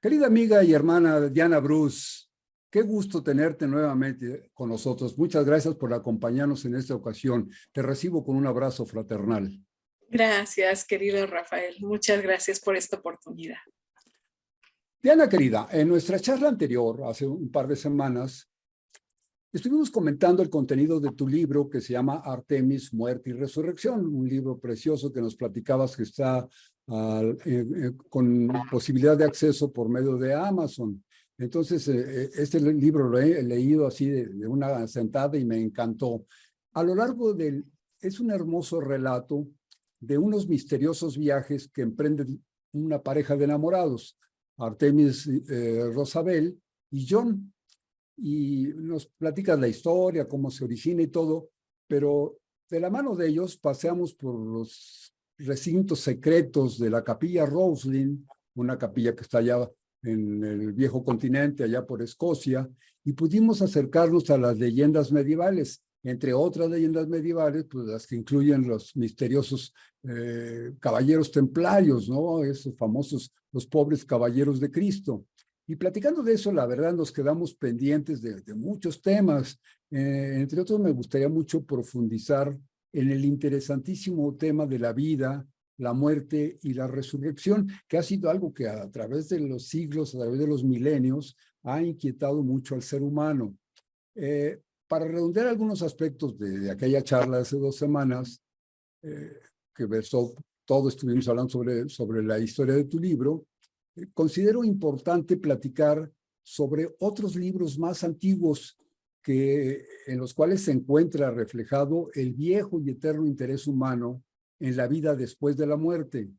Querida amiga y hermana Diana Bruce, qué gusto tenerte nuevamente con nosotros. Muchas gracias por acompañarnos en esta ocasión. Te recibo con un abrazo fraternal. Gracias, querido Rafael. Muchas gracias por esta oportunidad. Diana, querida, en nuestra charla anterior, hace un par de semanas, estuvimos comentando el contenido de tu libro que se llama Artemis, Muerte y Resurrección, un libro precioso que nos platicabas que está con posibilidad de acceso por medio de Amazon. Entonces, este libro lo he leído así de una sentada y me encantó. A lo largo es un hermoso relato de unos misteriosos viajes que emprenden una pareja de enamorados, Artemis Rosabel y John. Y nos platicas la historia, cómo se origina y todo, pero de la mano de ellos paseamos por los recintos secretos de la capilla Rosslyn, una capilla que está allá en el viejo continente, allá por Escocia, y pudimos acercarnos a las leyendas medievales, entre otras leyendas medievales, pues las que incluyen los misteriosos caballeros templarios, ¿no? Esos famosos, los pobres caballeros de Cristo. Y platicando de eso, la verdad, nos quedamos pendientes de muchos temas. Entre otros, me gustaría mucho profundizar en el interesantísimo tema de la vida, la muerte y la resurrección, que ha sido algo que a través de los siglos, a través de los milenios, ha inquietado mucho al ser humano. Para redondear algunos aspectos de aquella charla de hace 2 semanas, que versó, todo estuvimos hablando sobre la historia de tu libro, considero importante platicar sobre otros libros más antiguos en los cuales se encuentra reflejado el viejo y eterno interés humano en la vida después de la muerte.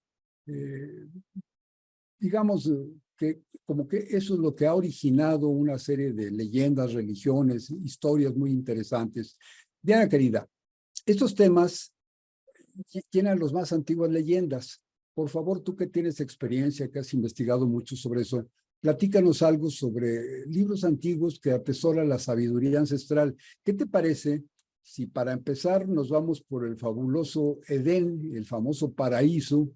Digamos que como que eso es lo que ha originado una serie de leyendas, religiones, historias muy interesantes. Diana, querida, estos temas tienen las más antiguas leyendas. Por favor, tú que tienes experiencia, que has investigado mucho sobre eso, platícanos algo sobre libros antiguos que atesoran la sabiduría ancestral. ¿Qué te parece si para empezar nos vamos por el fabuloso Edén, el famoso paraíso,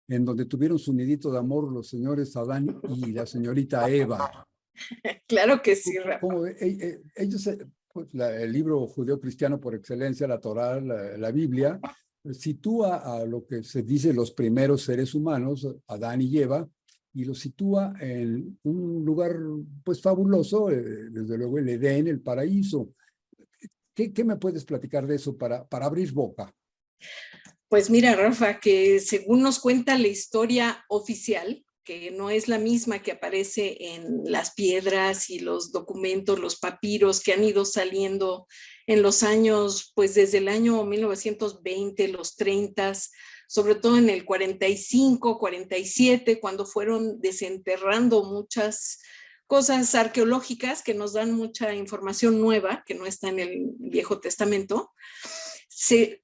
en donde tuvieron su nidito de amor los señores Adán y la señorita Eva? Claro que sí, Rafa. Ellos, pues, el libro judeo-cristiano por excelencia, la Torá, la Biblia, sitúa a lo que se dice los primeros seres humanos, Adán y Eva, y los sitúa en un lugar pues fabuloso, desde luego el Edén, el paraíso. ¿Qué me puedes platicar de eso para abrir boca? Pues mira, Rafa, que según nos cuenta la historia oficial, que no es la misma que aparece en las piedras y los documentos, los papiros que han ido saliendo en los años, pues desde el año 1920, los 30, sobre todo en el 45, 47, cuando fueron desenterrando muchas cosas arqueológicas que nos dan mucha información nueva, que no está en el Viejo Testamento.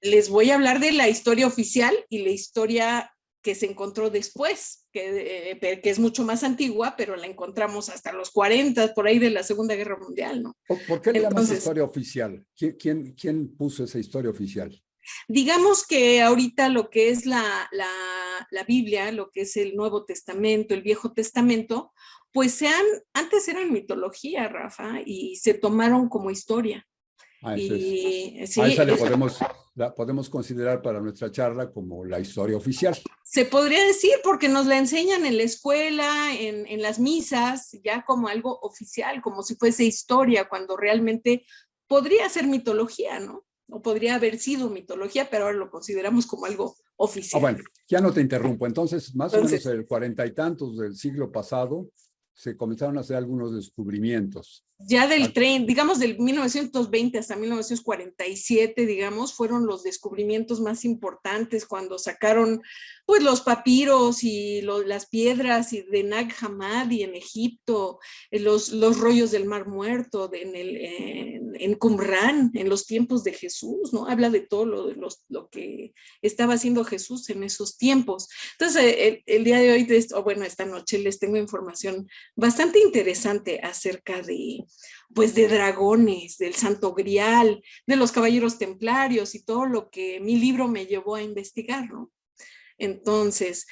Les voy a hablar de la historia oficial y la historia que se encontró después, que es mucho más antigua, pero la encontramos hasta los 40, por ahí de la Segunda Guerra Mundial, ¿no? ¿Por qué le llamas historia oficial? ¿Quién puso esa historia oficial? Digamos que ahorita lo que es la Biblia, lo que es el Nuevo Testamento, el Viejo Testamento, pues antes eran mitología, Rafa, y se tomaron como historia. Sí, a esa la podemos considerar para nuestra charla como la historia oficial. Se podría decir porque nos la enseñan en la escuela, en las misas, ya como algo oficial, como si fuese historia, cuando realmente podría ser mitología, ¿no? O podría haber sido mitología, pero ahora lo consideramos como algo oficial. Bueno, ya no te interrumpo. Entonces, más o menos el 40 y tantos del siglo pasado, se comenzaron a hacer algunos descubrimientos. Ya del tren, digamos del 1920 hasta 1947, digamos, fueron los descubrimientos más importantes cuando sacaron pues los papiros y las piedras y de Nag Hammadi en Egipto, los rollos del Mar Muerto en Qumran, en los tiempos de Jesús, ¿no? Habla de todo lo que estaba haciendo Jesús en esos tiempos. Entonces, el día de hoy, bueno, esta noche les tengo información bastante interesante acerca de dragones, del Santo Grial, de los caballeros templarios y todo lo que mi libro me llevó a investigar, ¿no? Entonces,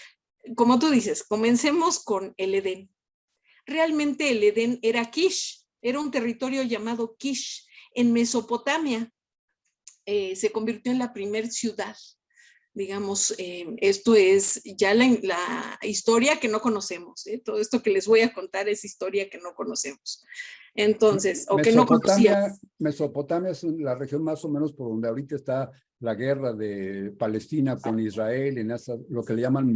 como tú dices, comencemos con el Edén. realmente el Edén era Kish, era un territorio llamado Kish en Mesopotamia. Se convirtió en la primera ciudad. Digamos, esto es ya la historia que no conocemos. Todo esto que les voy a contar es historia que no conocemos. Entonces, o que no conocíamos. Mesopotamia es la región más o menos por donde ahorita está la guerra de Palestina con Israel, en lo que le llaman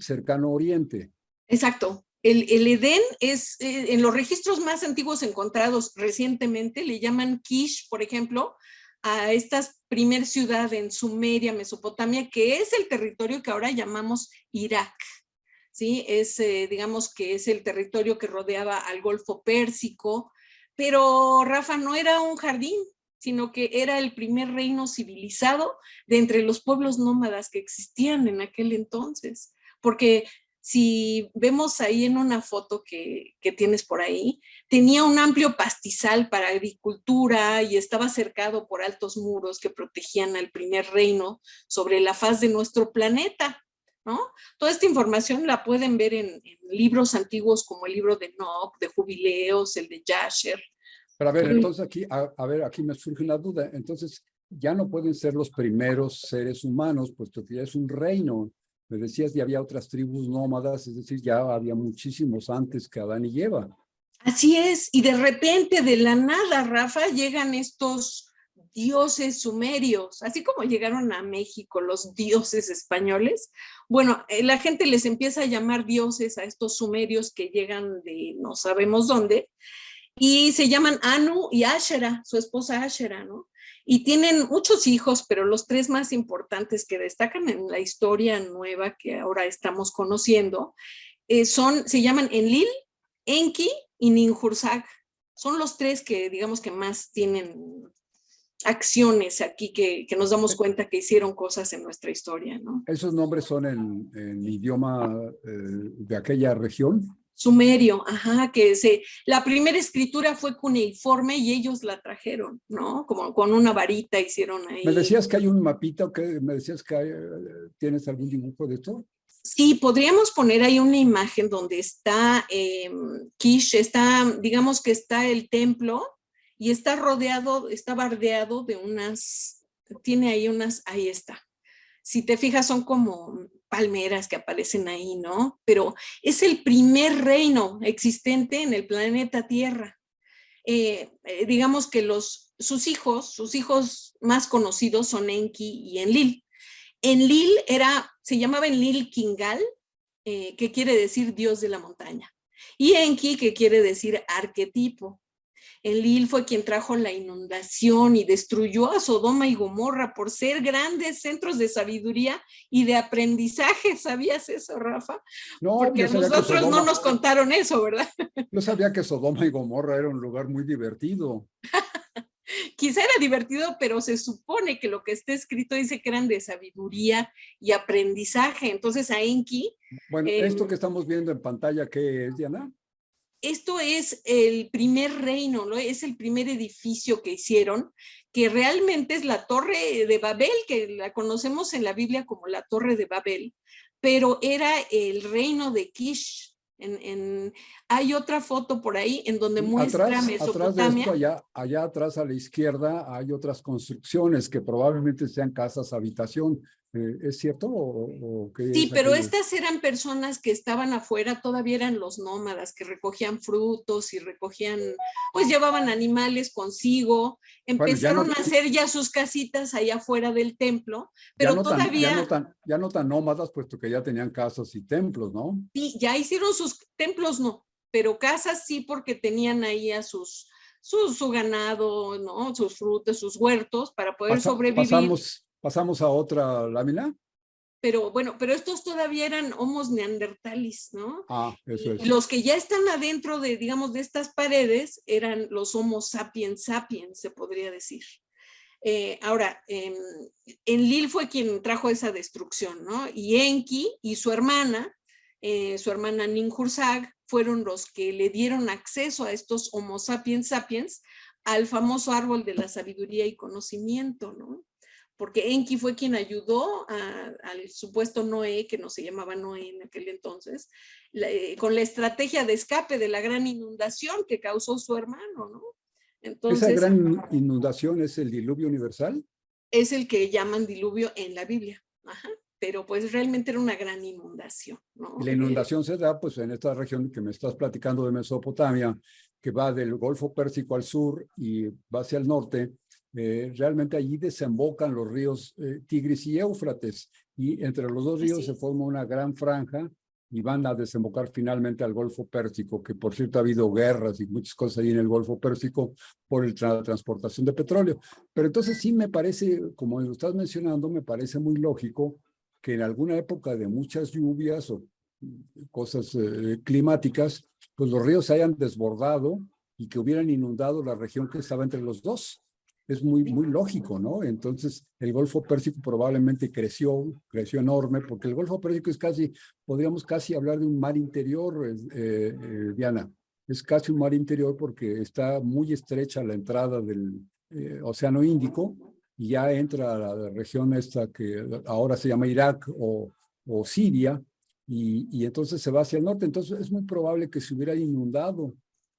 cercano oriente. Exacto. El Edén es, en los registros más antiguos encontrados recientemente, le llaman Kish, por ejemplo, a esta primer ciudad en Sumeria, Mesopotamia, que es el territorio que ahora llamamos Irak. ¿Sí? Es, digamos que es el territorio que rodeaba al Golfo Pérsico, pero Rafa, no era un jardín, sino que era el primer reino civilizado de entre los pueblos nómadas que existían en aquel entonces, porque si vemos ahí en una foto que tienes por ahí, tenía un amplio pastizal para agricultura y estaba cercado por altos muros que protegían al primer reino sobre la faz de nuestro planeta, ¿no? Toda esta información la pueden ver en libros antiguos como el libro de Enoch, de Jubileos, el de Jasher. Pero a ver, entonces aquí, a ver, aquí me surge una duda. Entonces, ya no pueden ser los primeros seres humanos, puesto que ya es un reino. Me decías, ya había otras tribus nómadas, es decir, ya había muchísimos antes que Adán y Eva. Así es, y de repente, de la nada, Rafa, llegan estos dioses sumerios, así como llegaron a México los dioses españoles. Bueno, la gente les empieza a llamar dioses a estos sumerios que llegan de no sabemos dónde, y se llaman Anu y Ashera, su esposa Ashera, ¿no? Y tienen muchos hijos, pero los tres más importantes que destacan en la historia nueva que ahora estamos conociendo se llaman Enlil, Enki y Ninhursag. Son los tres que digamos que más tienen acciones aquí que nos damos cuenta que hicieron cosas en nuestra historia, ¿no? ¿Esos nombres son en idioma de aquella región? Sumerio, ajá, la primera escritura fue cuneiforme y ellos la trajeron, ¿no? Como con una varita hicieron ahí. ¿Me decías que hay un mapita o que me decías que tienes algún dibujo de esto? Sí, podríamos poner ahí una imagen donde está Kish, digamos que está el templo y está bardeado de tiene ahí ahí está. Si te fijas son como palmeras que aparecen ahí, ¿no? Pero es el primer reino existente en el planeta Tierra. Digamos que sus hijos más conocidos son Enki y Enlil. Enlil se llamaba Enlil Kingal, que quiere decir Dios de la montaña, y Enki, que quiere decir arquetipo. Enlil fue quien trajo la inundación y destruyó a Sodoma y Gomorra por ser grandes centros de sabiduría y de aprendizaje. ¿Sabías eso, Rafa? No, porque a nosotros no nos contaron eso, ¿verdad? Yo sabía que Sodoma y Gomorra era un lugar muy divertido. Quizá era divertido, pero se supone que lo que está escrito dice que eran de sabiduría y aprendizaje. Entonces a Enki... Bueno, esto que estamos viendo en pantalla, ¿qué es, Diana? Esto es el primer reino, ¿no? Es el primer edificio que hicieron, que realmente es la Torre de Babel, que la conocemos en la Biblia como la Torre de Babel, pero era el reino de Kish. Hay otra foto por ahí en donde muestra Mesopotamia. Atrás de esto, allá atrás a la izquierda, hay otras construcciones que probablemente sean casas habitación. ¿Es cierto? ¿O qué sí, es pero aquello? estas eran personas que estaban afuera, todavía eran los nómadas, que recogían frutos y pues llevaban animales consigo, empezaron a hacer ya sus casitas allá afuera del templo, pero todavía... ya no tan nómadas, puesto que ya tenían casas y templos, ¿no? Sí, ya hicieron sus templos, no, pero casas sí, porque tenían ahí a su ganado, ¿no? Sus frutas, sus huertos para poder sobrevivir. Pasamos a otra lámina. Pero bueno, pero estos todavía eran homos neandertalis, ¿no? Ah, eso es. Los que ya están adentro de, digamos, de estas paredes eran los homo sapiens sapiens, se podría decir. Ahora, Enlil fue quien trajo esa destrucción, ¿no? Y Enki y su hermana Ninhursag, fueron los que le dieron acceso a estos homo sapiens sapiens al famoso árbol de la sabiduría y conocimiento, ¿no? porque Enki fue quien ayudó al supuesto Noé, que no se llamaba Noé en aquel entonces, con la estrategia de escape de la gran inundación que causó su hermano, ¿no? Esa Entonces, gran inundación es el diluvio universal. es el que llaman diluvio en la Biblia. Ajá. Pero pues realmente era una gran inundación, Y ¿no? la inundación se da pues en esta región que me estás platicando de Mesopotamia, que va del Golfo Pérsico al sur y va hacia el norte. Realmente allí desembocan los ríos Tigris y Éufrates, y entre los dos ríos se forma una gran franja y van a desembocar finalmente al Golfo Pérsico, que por cierto ha habido guerras y muchas cosas ahí en el Golfo Pérsico por la transportación de petróleo. Pero entonces sí me parece, como lo estás mencionando, me parece muy lógico que en alguna época de muchas lluvias o cosas climáticas, pues los ríos se hayan desbordado y que hubieran inundado la región que estaba entre los dos. Es muy lógico, ¿no? Entonces, el Golfo Pérsico probablemente creció enorme, porque el Golfo Pérsico es casi, podríamos casi hablar de un mar interior, Diana. Es casi un mar interior porque está muy estrecha la entrada del Océano Índico, y ya entra a la región esta que ahora se llama Irak o Siria, y entonces se va hacia el norte. Entonces es muy probable que se hubiera inundado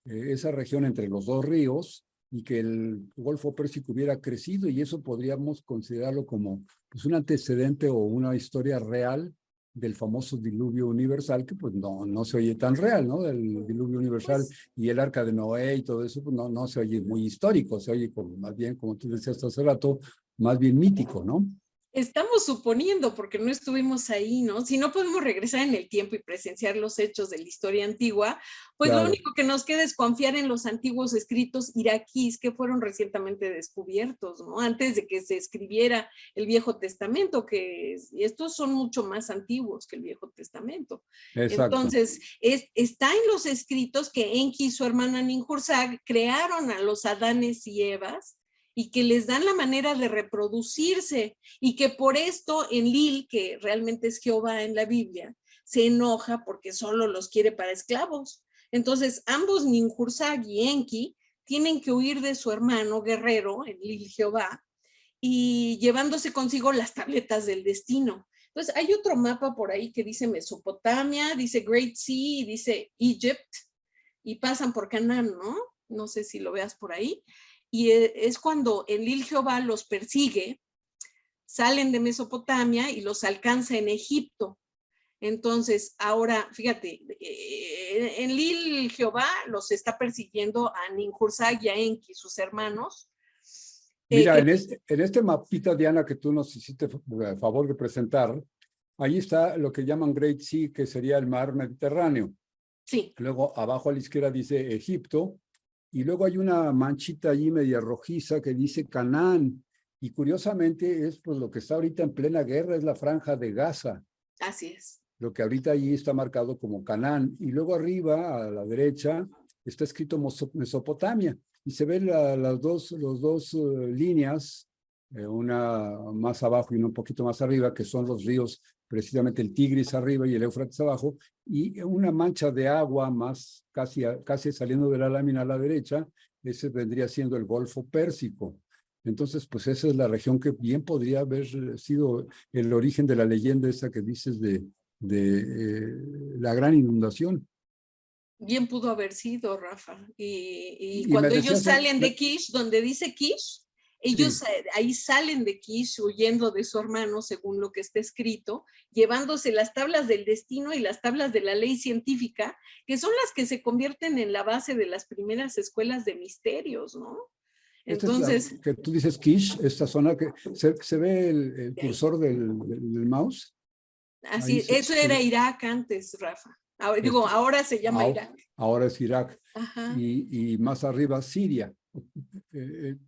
esa región entre los dos ríos y que el Golfo Pérsico hubiera crecido, y eso podríamos considerarlo como pues, un antecedente o una historia real del famoso diluvio universal, que pues no se oye tan real, ¿no? El diluvio universal pues, y el arca de Noé y todo eso, pues no se oye muy histórico, se oye como, más bien, como tú decías hace rato, más bien mítico, ¿no? estamos suponiendo, porque no estuvimos ahí, ¿no? Si no podemos regresar en el tiempo y presenciar los hechos de la historia antigua, pues lo Claro, único que nos queda es confiar en los antiguos escritos iraquíes que fueron recientemente descubiertos, ¿no? Antes de que se escribiera el Viejo Testamento, y estos son mucho más antiguos que el Viejo Testamento. exacto. Entonces, está en los escritos que Enki y su hermana Ninhursag crearon a los Adanes y Evas, y que les dan la manera de reproducirse, y que por esto Enlil, que realmente es Jehová en la Biblia, se enoja porque solo los quiere para esclavos. Entonces, ambos, Ninhursag y Enki, tienen que huir de su hermano guerrero, Enlil Jehová, y llevándose consigo las tabletas del destino. Entonces, hay otro mapa por ahí que dice Mesopotamia, dice Great Sea y dice Egypt, y pasan por Canaán, ¿no? No sé si lo veas por ahí. Y es cuando Enlil Jehová los persigue, salen de Mesopotamia y los alcanza en Egipto. Entonces, ahora, fíjate, Enlil Jehová los está persiguiendo a Ninhursag y a Enki, sus hermanos. Mira, en este mapita, Diana, que tú nos hiciste favor de presentar, ahí está lo que llaman Great Sea, que sería el mar Mediterráneo. Sí. Luego, abajo a la izquierda dice Egipto, y luego hay una manchita allí media rojiza que dice Canaán, y curiosamente es pues lo que está ahorita en plena guerra, es la franja de Gaza, Así es. lo que ahorita allí está marcado como Canaán, y luego arriba a la derecha está escrito Mesopotamia, y se ven las dos líneas, una más abajo y una un poquito más arriba, que son los ríos, precisamente el Tigris arriba y el Éufrates abajo, y una mancha de agua más casi saliendo de la lámina a la derecha, ese vendría siendo el Golfo Pérsico. Entonces, pues esa es la región que bien podría haber sido el origen de la leyenda esa que dices de la gran inundación. Bien pudo haber sido, Rafa. Y Y me cuando ellos decías, salen de Kish, donde dice Kish, ellos sí, ahí salen de Kish huyendo de su hermano, según lo que está escrito, llevándose las tablas del destino y las tablas de la ley científica, que son las que se convierten en la base de las primeras escuelas de misterios, ¿no? esta es la Entonces, que tú dices Kish, esta zona que se ve el de ahí. cursor del mouse. Ahí Así, eso era Irak antes, Rafa. Ahora, digo, este, ahora se llama Irak. ahora es Irak. Ajá. Y más arriba Siria.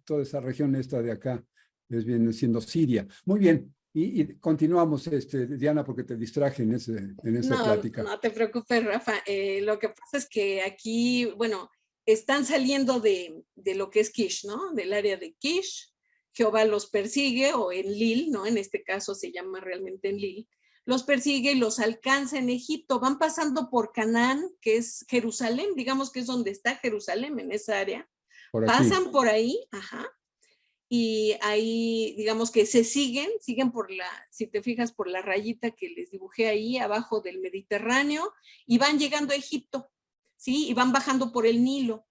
Toda esa región esta de acá viene siendo Siria. Muy bien. Y continuamos, Diana, porque te distraje en esa No, plática. no te preocupes, Rafa. Lo que pasa es que aquí, bueno, están saliendo de lo que es Kish, ¿no? Del área de Kish. Jehová los persigue, o Enlil, ¿no? En este caso se llama realmente Enlil. Los persigue y los alcanza en Egipto. Van pasando por Canaán, que es Jerusalén, digamos que es donde está Jerusalén, en esa área. Por aquí. Pasan por ahí, ajá, y ahí digamos que siguen por si te fijas, por la rayita que les dibujé ahí abajo del Mediterráneo, y van llegando a Egipto, ¿sí? Y van bajando por el Nilo.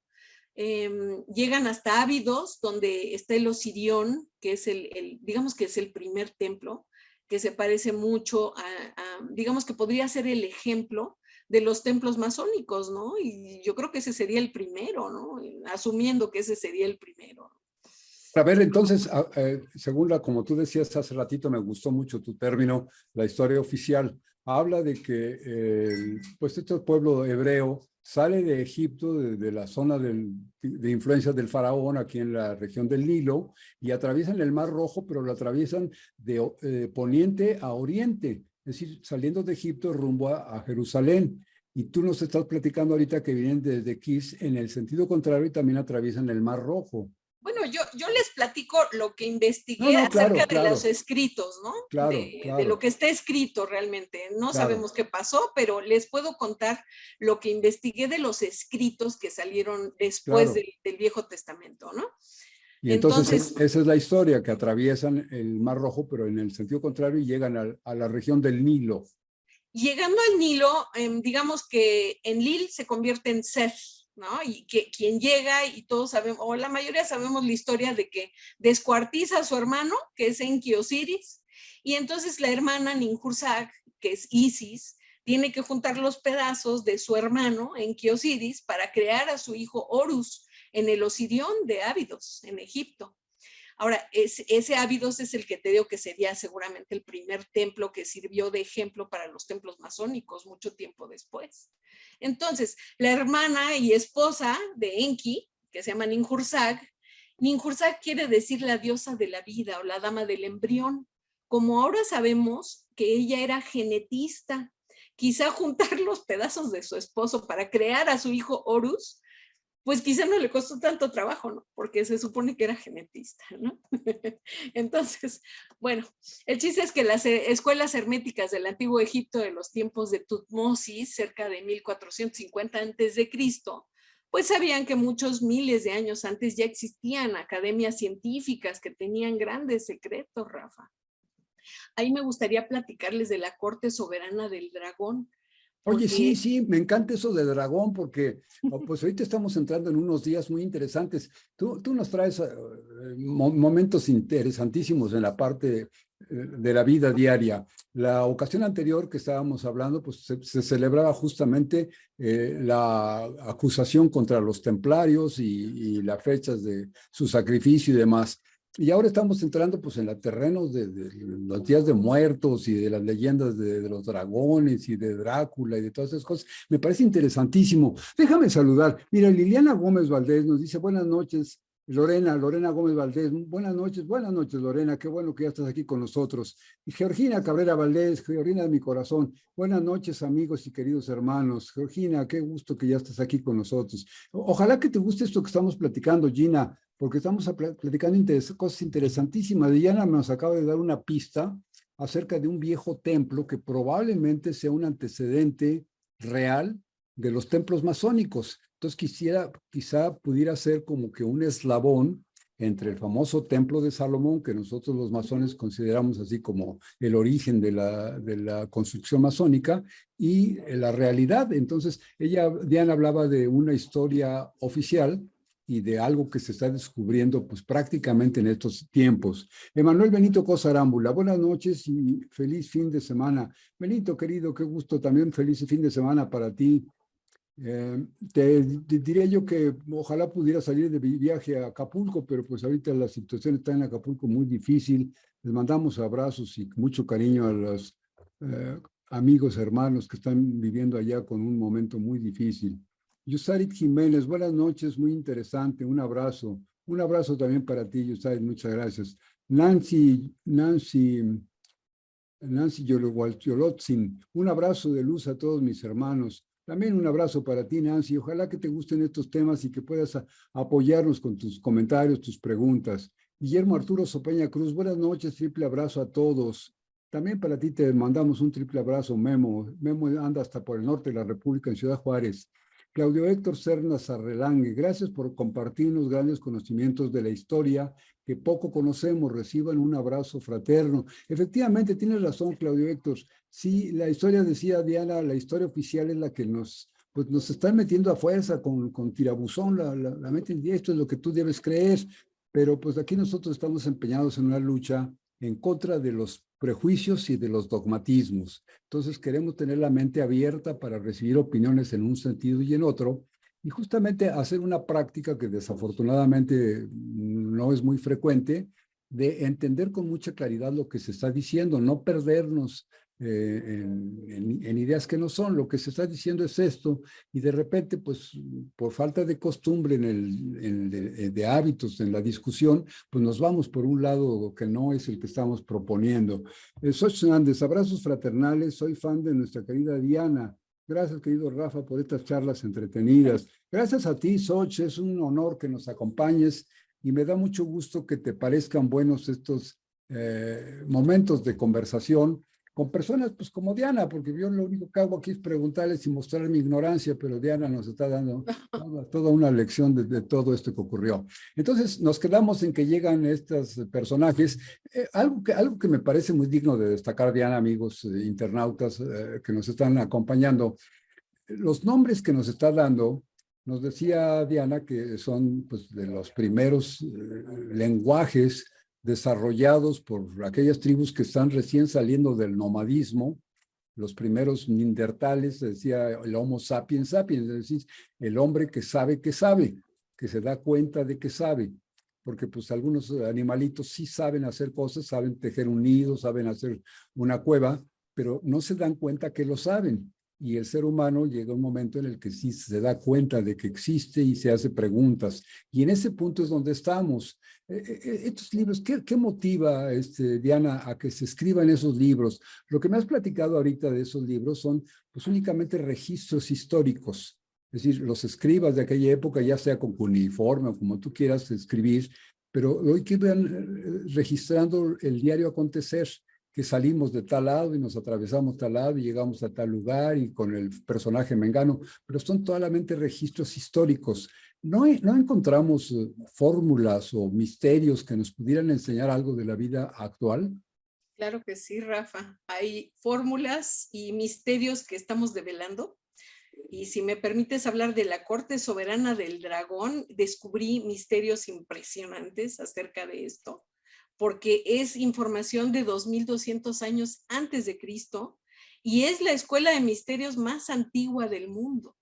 Llegan hasta Ábidos, donde está el Osirión, que es digamos que es el primer templo, que se parece mucho digamos que podría ser el ejemplo de los templos masónicos, ¿no? Y yo creo que ese sería el primero, ¿no? Asumiendo que ese sería el primero. A ver, entonces, según como tú decías hace ratito, me gustó mucho tu término, la historia oficial. Habla de que pues este pueblo hebreo sale de Egipto, de la zona de influencia del faraón aquí en la región del Nilo, y atraviesan el Mar Rojo, pero lo atraviesan de poniente a oriente, es decir, saliendo de Egipto rumbo a Jerusalén. Y tú nos estás platicando ahorita que vienen desde Kis en el sentido contrario y también atraviesan el Mar Rojo. Bueno, yo les platico lo que No, investigué no, acerca claro, de los claro, escritos, ¿no? claro, De lo claro, que está escrito realmente. No claro. sabemos qué pasó, pero les puedo contar lo que investigué de los escritos que salieron después Claro. del Viejo Testamento, ¿no? Y entonces Entonces, esa es la historia, que atraviesan el Mar Rojo, pero en el sentido contrario y llegan a la región del Nilo. llegando al Nilo, digamos que Enlil se convierte en Seth, ¿no? Y que quien llega, y todos sabemos, o la mayoría sabemos la historia de que descuartiza a su hermano, que es Enki Osiris, y entonces la hermana Ninhursag, que es Isis, tiene que juntar los pedazos de su hermano Enki Osiris para crear a su hijo Horus en el Osirión de Ábidos, en Egipto. Ahora, ese Ábidos es el que te digo que sería seguramente el primer templo que sirvió de ejemplo para los templos masónicos mucho tiempo después. Entonces, la hermana y esposa de Enki, que se llama Ninhursag, Ninhursag quiere decir la diosa de la vida o la dama del embrión. Como ahora sabemos que ella era genetista, quizá juntar los pedazos de su esposo para crear a su hijo Horus, pues quizá no le costó tanto trabajo, ¿no? Porque se supone que era genetista, ¿no? Entonces, bueno, el chiste es que las escuelas herméticas del antiguo Egipto de los tiempos de Tutmosis, cerca de 1450 a.C., pues sabían que muchos miles de años antes ya existían academias científicas que tenían grandes secretos, Rafa. Ahí me gustaría platicarles de la corte soberana del dragón, Oye, sí, porque sí, me encanta eso de dragón porque pues ahorita estamos entrando en unos días muy interesantes. Tú nos traes momentos interesantísimos en la parte de la vida diaria. La ocasión anterior que estábamos hablando, pues se celebraba justamente la acusación contra los templarios y las fechas de su sacrificio y demás. Y ahora estamos entrando pues en los terrenos de los días de muertos y de las leyendas de los dragones y de Drácula y de todas esas cosas. Me parece interesantísimo. Déjame saludar. Mira, Liliana Gómez Valdés nos dice buenas noches. Lorena Gómez Valdés, buenas noches Lorena, qué bueno que ya estás aquí con nosotros. Y Georgina Cabrera Valdés, Georgina de mi corazón, buenas noches amigos y queridos hermanos. Georgina, qué gusto que ya estás aquí con nosotros. Ojalá que te guste esto que estamos platicando, Gina, porque estamos platicando cosas interesantísimas. Diana nos acaba de dar una pista acerca de un viejo templo que probablemente sea un antecedente real de los templos masónicos. Entonces quizá pudiera ser como que un eslabón entre el famoso templo de Salomón, que nosotros los masones consideramos así como el origen de la construcción masónica, y la realidad. Entonces, Diana hablaba de una historia oficial y de algo que se está descubriendo pues prácticamente en estos tiempos. Emanuel Benito Cosa Arámbula, buenas noches y feliz fin de semana. Benito, querido, qué gusto, también feliz fin de semana para ti. Te diré yo que ojalá pudiera salir de viaje a Acapulco, pero pues ahorita la situación está en Acapulco muy difícil. Les mandamos abrazos y mucho cariño a los amigos, hermanos que están viviendo allá con un momento muy difícil. Yusarit Jiménez, buenas noches, muy interesante, un abrazo. Un abrazo también para ti, Yusarit, muchas gracias. Nancy Yolotzin, un abrazo de luz a todos mis hermanos. También un abrazo para ti, Nancy. Ojalá que te gusten estos temas y que puedas apoyarnos con tus comentarios, tus preguntas. Guillermo Arturo Sopeña Cruz, buenas noches, triple abrazo a todos. También para ti te mandamos un triple abrazo, Memo. Memo anda hasta por el norte de la República, en Ciudad Juárez. Claudio Héctor Cernas Arrelangue, gracias por compartirnos grandes conocimientos de la historia que poco conocemos. Reciban un abrazo fraterno. Efectivamente, tienes razón, Claudio Héctor. Sí, la historia, decía Diana, la historia oficial es la que pues nos están metiendo a fuerza con tirabuzón, la meten, y esto es lo que tú debes creer. Pero pues aquí nosotros estamos empeñados en una lucha en contra de los prejuicios y de los dogmatismos. Entonces queremos tener la mente abierta para recibir opiniones en un sentido y en otro, y justamente hacer una práctica que desafortunadamente no es muy frecuente, de entender con mucha claridad lo que se está diciendo, no perdernos en ideas que no son. Lo que se está diciendo es esto, y de repente, pues por falta de costumbre de hábitos en la discusión, pues nos vamos por un lado que no es el que estamos proponiendo. Xochitl Hernández, abrazos fraternales, soy fan de nuestra querida Diana. Gracias, querido Rafa, por estas charlas entretenidas. Gracias a ti, Xochitl, es un honor que nos acompañes y me da mucho gusto que te parezcan buenos estos momentos de conversación con personas pues como Diana, porque yo lo único que hago aquí es preguntarles y mostrar mi ignorancia, pero Diana nos está dando toda una lección de todo esto que ocurrió. Entonces nos quedamos en que llegan estos personajes. Algo que me parece muy digno de destacar, Diana, amigos internautas que nos están acompañando, los nombres que nos está dando, nos decía Diana que son pues, de los primeros lenguajes desarrollados por aquellas tribus que están recién saliendo del nomadismo, los primeros neandertales, decía el Homo sapiens sapiens, es decir, el hombre que sabe, que se da cuenta de que sabe, porque pues algunos animalitos sí saben hacer cosas, saben tejer un nido, saben hacer una cueva, pero no se dan cuenta que lo saben. Y el ser humano llega a un momento en el que sí se da cuenta de que existe y se hace preguntas. Y en ese punto es donde estamos. Estos libros, ¿qué motiva, Diana, a que se escriban esos libros? Lo que me has platicado ahorita de esos libros son pues únicamente registros históricos. Es decir, los escribas de aquella época, ya sea con cuneiforme o como tú quieras escribir, pero hoy que van registrando el diario acontecer, que salimos de tal lado y nos atravesamos tal lado y llegamos a tal lugar y con el personaje mengano, pero son totalmente registros históricos. No encontramos fórmulas o misterios que nos pudieran enseñar algo de la vida actual. Claro que sí, Rafa. Hay fórmulas y misterios que estamos develando. Y si me permites hablar de la corte soberana del dragón, descubrí misterios impresionantes acerca de esto, porque es información de 2200 años antes de Cristo y es la escuela de misterios más antigua del mundo.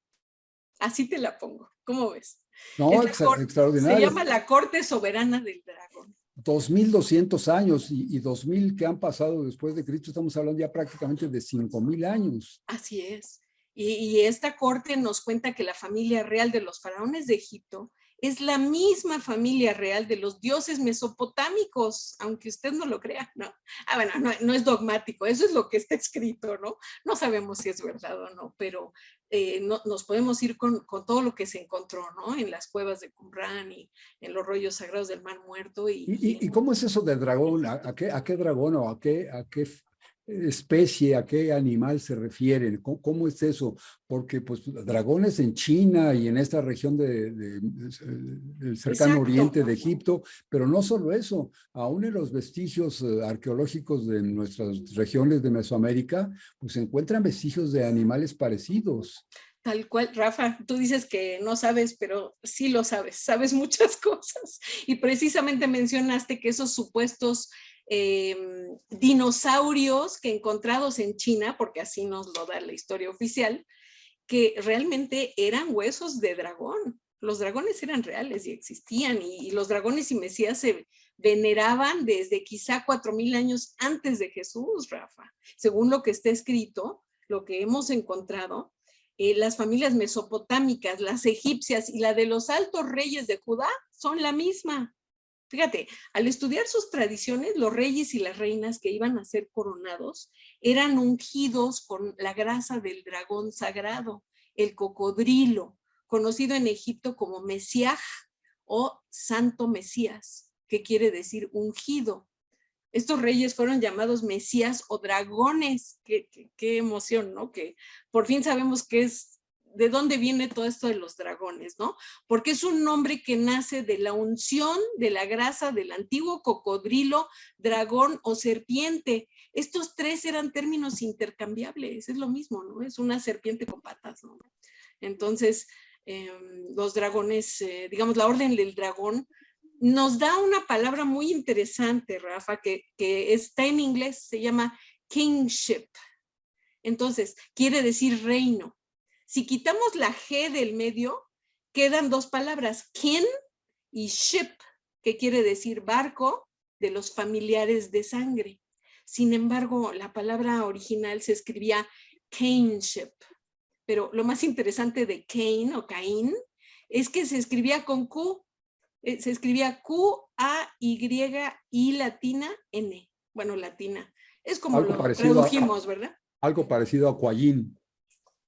Así te la pongo. ¿Cómo ves? No, Se extraordinario. llama la corte soberana del dragón. 2200 años y 2000 que han pasado después de Cristo, estamos hablando ya prácticamente de 5000 años. Así es. Y esta corte nos cuenta que la familia real de los faraones de Egipto es la misma familia real de los dioses mesopotámicos, aunque usted no lo crea, ¿no? Bueno, no es dogmático, eso es lo que está escrito, ¿no? No sabemos si es verdad o no, pero nos podemos ir con todo lo que se encontró, ¿no? En las cuevas de Qumran y en los rollos sagrados del Mar Muerto. ¿Y cómo es eso del dragón? ¿A qué dragón o a qué especie, a qué animal se refieren? ¿Cómo es eso? Porque pues dragones en China y en esta región del cercano Exacto. oriente de Egipto, pero no solo eso, aún en los vestigios arqueológicos de nuestras regiones de Mesoamérica, pues se encuentran vestigios de animales parecidos. Tal cual, Rafa, tú dices que no sabes, pero sí lo sabes, sabes muchas cosas. Y precisamente mencionaste que esos supuestos dinosaurios que encontrados en China, porque así nos lo da la historia oficial, que realmente eran huesos de dragón. Los dragones eran reales y existían, y los dragones y mesías se veneraban desde quizá 4000 años antes de Jesús, Rafa. Según lo que está escrito, lo que hemos encontrado, las familias mesopotámicas, las egipcias y la de los altos reyes de Judá son la misma. Fíjate, al estudiar sus tradiciones, los reyes y las reinas que iban a ser coronados eran ungidos con la grasa del dragón sagrado, el cocodrilo, conocido en Egipto como Mesiaj o Santo Mesías, que quiere decir ungido. Estos reyes fueron llamados Mesías o dragones. Qué emoción, ¿no? Que por fin sabemos qué es de dónde viene todo esto de los dragones, ¿no? Porque es un nombre que nace de la unción de la grasa del antiguo cocodrilo, dragón o serpiente. Estos tres eran términos intercambiables, es lo mismo, ¿no? Es una serpiente con patas, ¿no? Entonces, los dragones, digamos, la orden del dragón, nos da una palabra muy interesante, Rafa, que está en inglés, se llama kingship. Entonces, quiere decir reino. Si quitamos la G del medio, quedan dos palabras, kin y ship, que quiere decir barco de los familiares de sangre. Sin embargo, la palabra original se escribía kinship. Pero lo más interesante de Cain o Caín es que se escribía con Q. Se escribía Q-A-Y-I latina N. Bueno, latina. Es como Algo lo parecido tradujimos, ¿verdad? algo parecido a Quayín.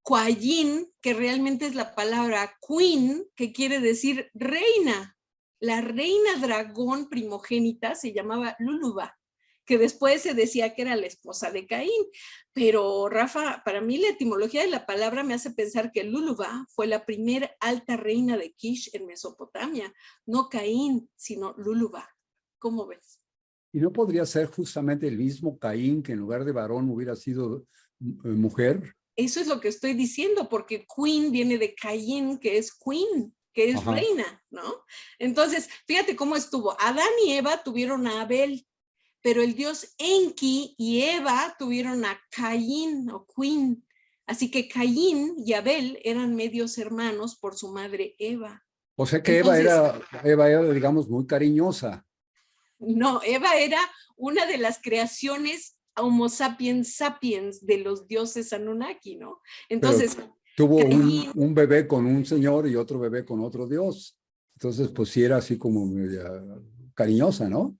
Quayín, que realmente es la palabra queen, que quiere decir reina. La reina dragón primogénita se llamaba Luluba, que después se decía que era la esposa de Caín. Pero, Rafa, para mí la etimología de la palabra me hace pensar que Luluba fue la primera alta reina de Kish en Mesopotamia. No Caín, sino Luluba. ¿Cómo ves? ¿Y no podría ser justamente el mismo Caín que en lugar de varón hubiera sido mujer? Eso es lo que estoy diciendo, porque queen viene de Caín, que es queen, que es Ajá. reina, ¿no? Entonces, fíjate cómo estuvo. Adán y Eva tuvieron a Abel, pero el dios Enki y Eva tuvieron a Caín o Queen. Así que Caín y Abel eran medios hermanos por su madre Eva. O sea que Entonces, Eva era, digamos, muy cariñosa. no, Eva era una de las creaciones Homo sapiens sapiens de los dioses Anunnaki, ¿no? Pero Entonces, tuvo Caín, un bebé con un señor y otro bebé con otro dios. Entonces, pues sí era así como media cariñosa, ¿no?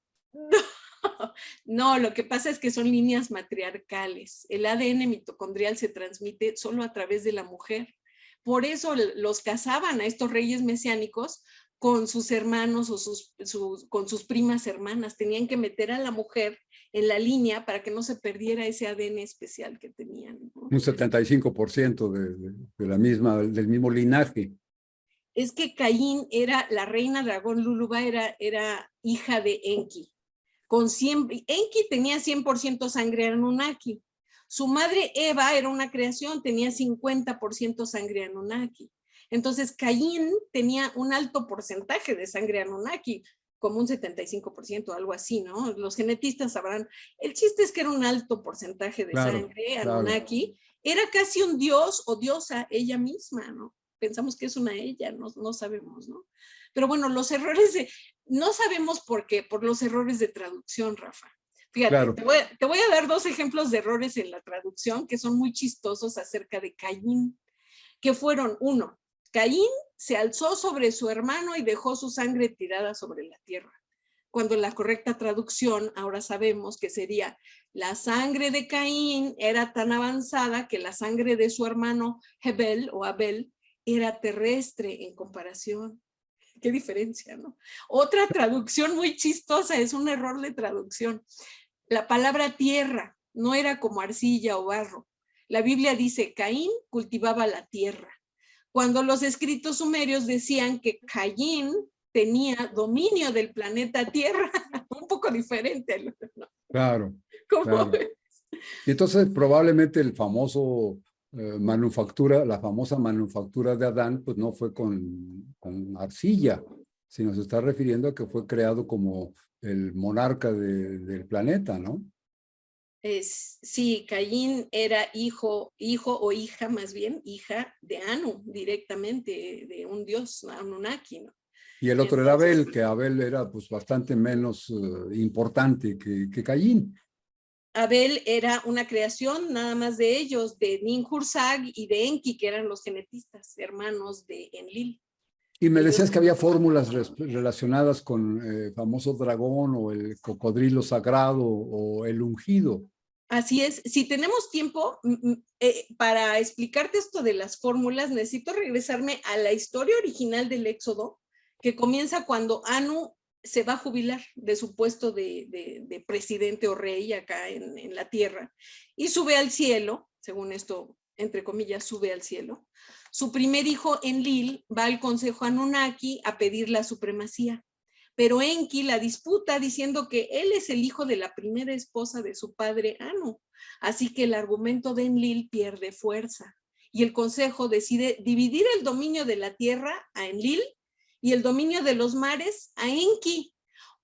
no, lo que pasa es que son líneas matriarcales. El ADN mitocondrial se transmite solo a través de la mujer. Por eso los casaban a estos reyes mesiánicos con sus hermanos o con sus primas hermanas. Tenían que meter a la mujer en la línea para que no se perdiera ese ADN especial que tenían, ¿no? Un 75% del mismo linaje. Es que Caín era la reina dragón, Luluba era hija de Enki. Enki tenía 100% sangre Anunnaki. Su madre Eva era una creación, tenía 50% sangre Anunnaki. Entonces Caín tenía un alto porcentaje de sangre Anunnaki, como un 75%, algo así, ¿no? Los genetistas sabrán. El chiste es que era un alto porcentaje de Claro, sangre claro. Anunnaki. Era casi un dios o diosa ella misma, ¿no? Pensamos que es una ella, no sabemos, ¿no? Pero bueno, los errores no sabemos por qué, por los errores de traducción, Rafa. Fíjate, Claro. te voy a dar dos ejemplos de errores en la traducción que son muy chistosos acerca de Caín, que fueron, uno, Caín se alzó sobre su hermano y dejó su sangre tirada sobre la tierra, cuando la correcta traducción ahora sabemos que sería la sangre de Caín era tan avanzada que la sangre de su hermano Hebel o Abel era terrestre en comparación. Qué diferencia, ¿no? Otra traducción muy chistosa, es un error de traducción. La palabra tierra no era como arcilla o barro. La Biblia dice, Caín cultivaba la tierra, cuando los escritos sumerios decían que Caín tenía dominio del planeta Tierra, un poco diferente, ¿no? Claro, ¿Cómo claro. ves? Y entonces probablemente la famosa manufactura de Adán, pues no fue con arcilla, sino se está refiriendo a que fue creado como el monarca del planeta, ¿no? Sí, Caín era hijo o hija, más bien, hija de Anu, directamente, de un dios, Anunnaki, ¿no? Y el otro era Entonces, Abel, que Abel era pues bastante menos importante que Caín. Abel era una creación nada más de ellos, de Ninhursag y de Enki, que eran los genetistas, hermanos de Enlil. Y me Ellos decías que había fórmulas relacionadas con el famoso dragón o el cocodrilo sagrado o el ungido. Así es, si tenemos tiempo para explicarte esto de las fórmulas, necesito regresarme a la historia original del Éxodo, que comienza cuando Anu se va a jubilar de su puesto de presidente o rey acá en la tierra y sube al cielo, según esto entre comillas, sube al cielo. Su primer hijo, Enlil, va al consejo Anunnaki a pedir la supremacía. Pero Enki la disputa diciendo que él es el hijo de la primera esposa de su padre Anu. Así que el argumento de Enlil pierde fuerza. Y el consejo decide dividir el dominio de la tierra a Enlil y el dominio de los mares a Enki.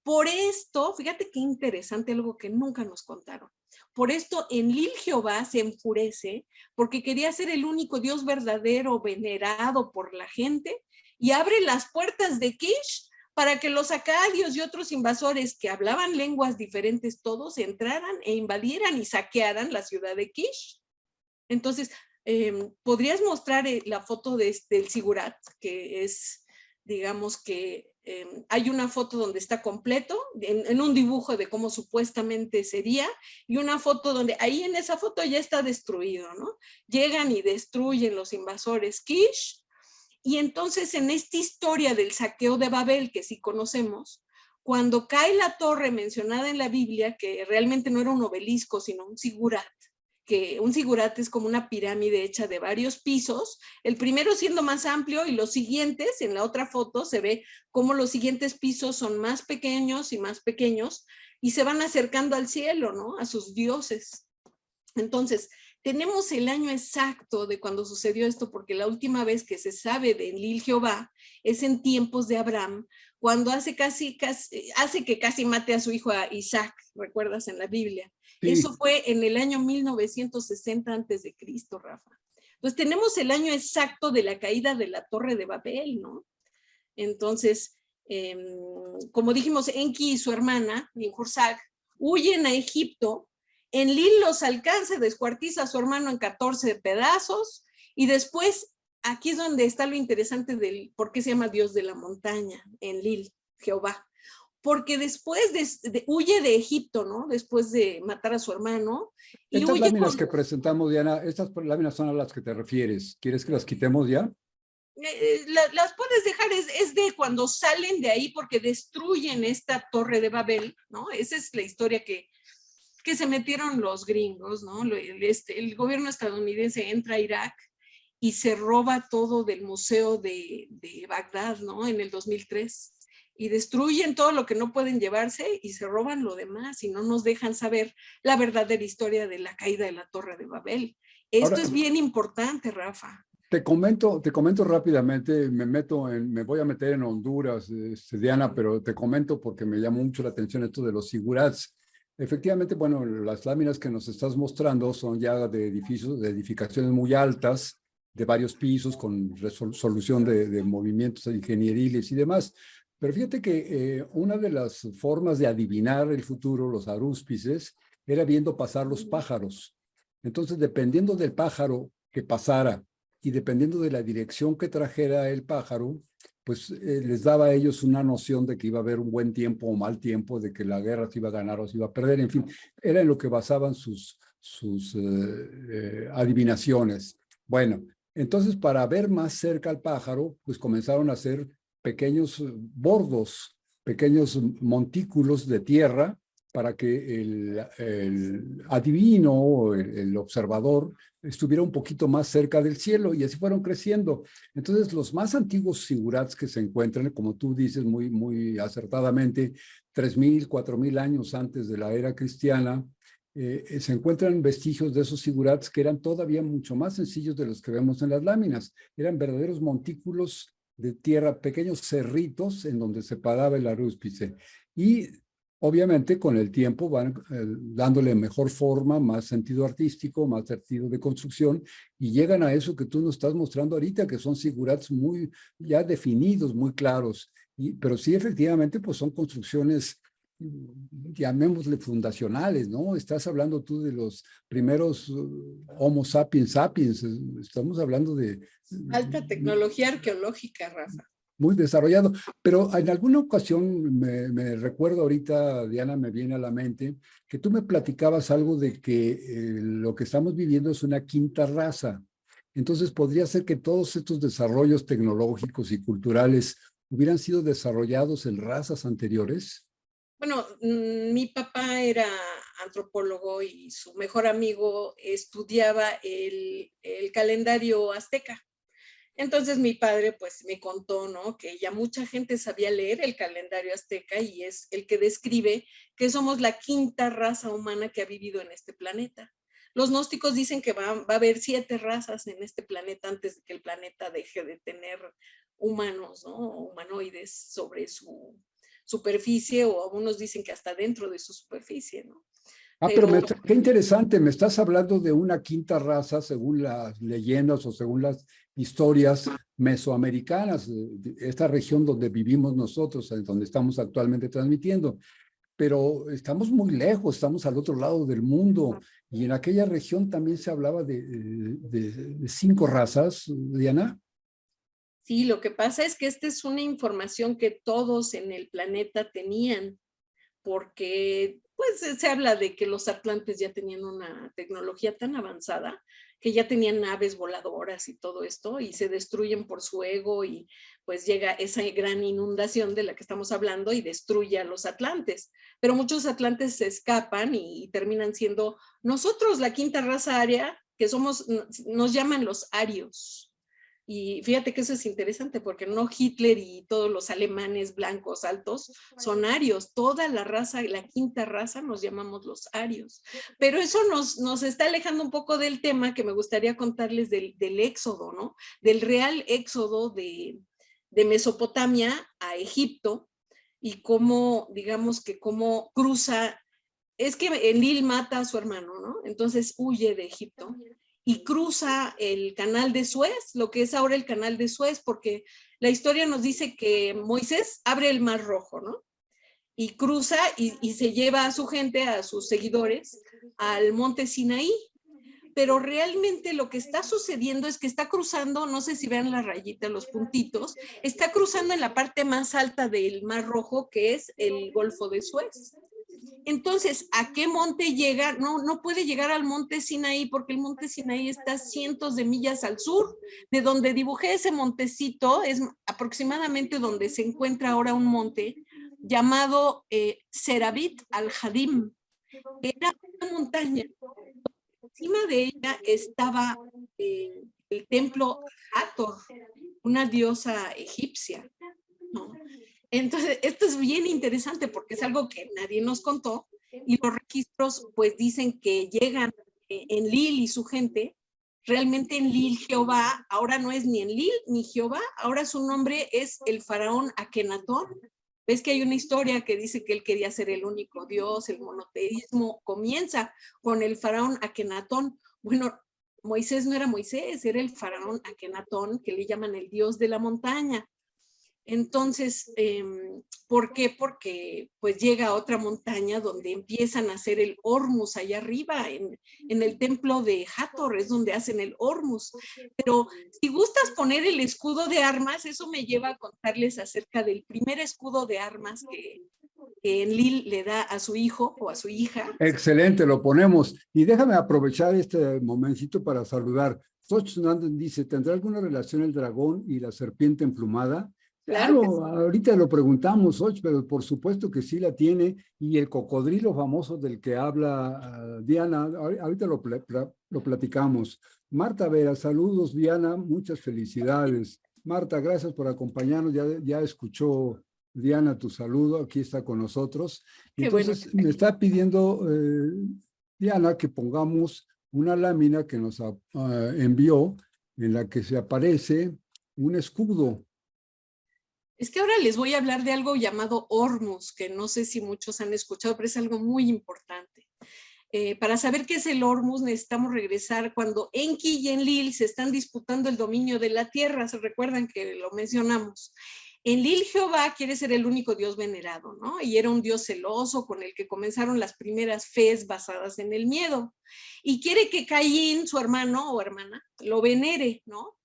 Por esto, fíjate qué interesante, algo que nunca nos contaron. Por esto Enlil Jehová se enfurece porque quería ser el único Dios verdadero venerado por la gente y abre las puertas de Kish para que los acadios y otros invasores que hablaban lenguas diferentes todos entraran e invadieran y saquearan la ciudad de Kish. Entonces, ¿podrías mostrar la foto del Sigurat? Que es, digamos que hay una foto donde está completo, en un dibujo de cómo supuestamente sería, y una foto donde ahí en esa foto ya está destruido, ¿no? Llegan y destruyen los invasores Kish, y entonces en esta historia del saqueo de Babel, que sí conocemos, cuando cae la torre mencionada en la Biblia, que realmente no era un obelisco, sino un sigurat, que un sigurat es como una pirámide hecha de varios pisos, el primero siendo más amplio y los siguientes, en la otra foto se ve cómo los siguientes pisos son más pequeños y se van acercando al cielo, ¿no? A sus dioses. Entonces, tenemos el año exacto de cuando sucedió esto, porque la última vez que se sabe de Enlil Jehová es en tiempos de Abraham, cuando hace que casi mate a su hijo a Isaac, ¿recuerdas en la Biblia? Sí. Eso fue en el año 1960 antes de Cristo, Rafa. Entonces tenemos el año exacto de la caída de la Torre de Babel, ¿no? Entonces, como dijimos, Enki y su hermana, Ninhursag, huyen a Egipto. Enlil los alcanza, descuartiza a su hermano en 14 pedazos y después, aquí es donde está lo interesante del por qué se llama Dios de la montaña, Enlil, Jehová. Porque después huye de Egipto, ¿no? Después de matar a su hermano. Y estas láminas que presentamos, Diana, estas láminas son a las que te refieres. ¿Quieres que las quitemos ya? Las puedes dejar, es de cuando salen de ahí porque destruyen esta torre de Babel, ¿no? Esa es la historia que se metieron los gringos, ¿no? El gobierno estadounidense entra a Irak y se roba todo del museo de Bagdad, ¿no? En el 2003. Y destruyen todo lo que no pueden llevarse y se roban lo demás y no nos dejan saber la verdadera historia de la caída de la Torre de Babel. Esto es bien importante, Rafa. Te comento rápidamente, me voy a meter en Honduras, Diana, pero te comento porque me llamó mucho la atención esto de los sigurats. Efectivamente, bueno, las láminas que nos estás mostrando son ya de edificaciones muy altas, de varios pisos, con resolución de movimientos ingenieriles y demás. Pero fíjate que una de las formas de adivinar el futuro, los arúspices, era viendo pasar los pájaros. Entonces, dependiendo del pájaro que pasara y dependiendo de la dirección que trajera el pájaro, pues les daba a ellos una noción de que iba a haber un buen tiempo o mal tiempo, de que la guerra se iba a ganar o se iba a perder, en fin, era en lo que basaban sus adivinaciones. Bueno, entonces para ver más cerca al pájaro, pues comenzaron a hacer pequeños bordos, pequeños montículos de tierra para que el adivino, el observador, estuviera un poquito más cerca del cielo y así fueron creciendo. Entonces, los más antiguos sigurats que se encuentran, como tú dices muy acertadamente, 3,000, 4,000 años antes de la era cristiana, se encuentran vestigios de esos sigurats que eran todavía mucho más sencillos de los que vemos en las láminas. Eran verdaderos montículos de tierra, pequeños cerritos en donde se paraba el arúspice. Y obviamente con el tiempo van dándole mejor forma, más sentido artístico, más sentido de construcción y llegan a eso que tú nos estás mostrando ahorita, que son sigurats muy ya definidos, muy claros. Pero sí, efectivamente, pues son construcciones, llamémosle fundacionales, ¿no? Estás hablando tú de los primeros Homo sapiens sapiens, estamos hablando de... Alta tecnología arqueológica, Rafa. Muy desarrollado, pero en alguna ocasión me recuerdo ahorita, Diana, me viene a la mente que tú me platicabas algo de que lo que estamos viviendo es una quinta raza. Entonces, podría ser que todos estos desarrollos tecnológicos y culturales hubieran sido desarrollados en razas anteriores. Bueno, mi papá era antropólogo y su mejor amigo estudiaba el calendario azteca. Entonces mi padre pues me contó, ¿no? Que ya mucha gente sabía leer el calendario azteca y es el que describe que somos la quinta raza humana que ha vivido en este planeta. Los gnósticos dicen que va a haber 7 razas en este planeta antes de que el planeta deje de tener humanos, ¿no? Humanoides sobre su superficie, o algunos dicen que hasta dentro de su superficie, ¿no? Pero Pero qué interesante, me estás hablando de una quinta raza según las leyendas o según las historias mesoamericanas, esta región donde vivimos nosotros, donde estamos actualmente transmitiendo. Pero estamos muy lejos, estamos al otro lado del mundo, y en aquella región también se hablaba de 5 razas, Diana. sí, lo que pasa es que esta es una información que todos en el planeta tenían, porque pues se habla de que los atlantes ya tenían una tecnología tan avanzada que ya tenían naves voladoras y todo esto, y se destruyen por su ego, y pues llega esa gran inundación de la que estamos hablando y destruye a los atlantes. Pero muchos atlantes se escapan y terminan siendo nosotros, la quinta raza aria, que somos, nos llaman los arios. Y fíjate que eso es interesante porque no Hitler y todos los alemanes blancos altos son arios, toda la raza, la quinta raza nos llamamos los arios. Pero eso nos está alejando un poco del tema que me gustaría contarles del éxodo, ¿no? Del real éxodo de Mesopotamia a Egipto, y cómo, digamos que cómo cruza, es que Enlil mata a su hermano, ¿no? Entonces huye de Egipto y cruza el canal de Suez, lo que es ahora el canal de Suez, porque la historia nos dice que Moisés abre el Mar Rojo, ¿no? Y cruza y se lleva a su gente, a sus seguidores, al monte Sinaí. Pero realmente lo que está sucediendo es que está cruzando, no sé si vean la rayita, los puntitos, está cruzando en la parte más alta del Mar Rojo, que es el Golfo de Suez. Entonces, ¿a qué monte llega? No puede llegar al monte Sinaí, porque el monte Sinaí está cientos de millas al sur. De donde dibujé ese montecito es aproximadamente donde se encuentra ahora un monte llamado Serabit al-Hadim. Era una montaña. Encima de ella estaba el templo Hathor, una diosa egipcia, ¿no? Entonces, esto es bien interesante porque es algo que nadie nos contó, y los registros pues dicen que llegan Enlil y su gente. Realmente Enlil, Jehová, ahora no es ni Enlil ni Jehová, ahora su nombre es el faraón Akenatón. Ves que hay una historia que dice que él quería ser el único Dios, el monoteísmo comienza con el faraón Akenatón. Bueno, Moisés no era Moisés, era el faraón Akenatón, que le llaman el dios de la montaña. Entonces, ¿por qué? Porque pues llega a otra montaña donde empiezan a hacer el Hormuz allá arriba, en el templo de Hathor, es donde hacen el Hormuz. Pero si gustas poner el escudo de armas, eso me lleva a contarles acerca del primer escudo de armas que Enlil le da a su hijo o a su hija. Excelente, lo ponemos. Y déjame aprovechar este momentito para saludar. Xochitl Hernández dice, ¿tendrá alguna relación el dragón y la serpiente emplumada? Claro que Claro, ahorita lo preguntamos, Xochitl, pero por supuesto que sí la tiene. Y el cocodrilo famoso del que habla Diana, ahorita lo platicamos. Marta Vera, saludos, Diana, muchas felicidades. Marta, gracias por acompañarnos. Ya escuchó Diana tu saludo, aquí está con nosotros. Qué bueno. Entonces, me está pidiendo Diana que pongamos una lámina que nos envió, en la que se aparece un escudo. Es que ahora les voy a hablar de algo llamado Hormuz, que no sé si muchos han escuchado, pero es algo muy importante. Para saber qué es el Hormuz necesitamos regresar cuando Enki y Enlil se están disputando el dominio de la tierra. Se recuerdan que lo mencionamos. Enlil, Jehová, quiere ser el único Dios venerado, ¿no? Y era un Dios celoso con el que comenzaron las primeras fes basadas en el miedo. Y quiere que Caín, su hermano o hermana, lo venere, ¿no?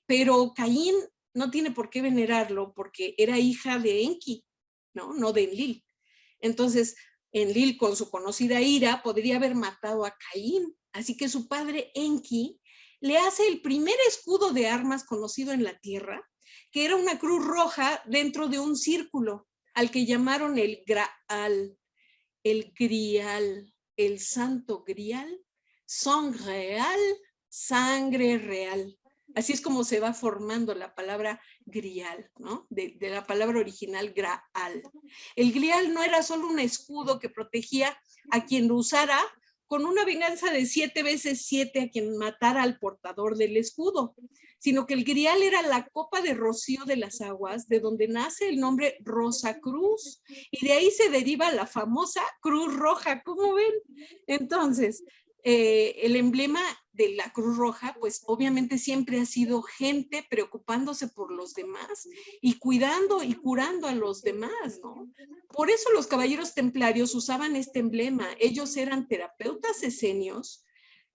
Pero Caín no tiene por qué venerarlo porque era hija de Enki, no de Enlil. Entonces, Enlil, con su conocida ira, podría haber matado a Caín. Así que su padre Enki le hace el primer escudo de armas conocido en la tierra, que era una cruz roja dentro de un círculo, al que llamaron el Graal. el grial, el santo grial, sang real, sangre real. Así es como se va formando la palabra grial, ¿no? De la palabra original graal. El grial no era solo un escudo que protegía a quien lo usara con una venganza de 7 veces 7 a quien matara al portador del escudo, sino que el grial era la copa de rocío de las aguas, de donde nace el nombre Rosacruz, y de ahí se deriva la famosa Cruz Roja, ¿cómo ven? Entonces, el emblema de la Cruz Roja, pues obviamente siempre ha sido gente preocupándose por los demás y cuidando y curando a los demás, ¿no? Por eso los caballeros templarios usaban este emblema. Ellos eran terapeutas esenios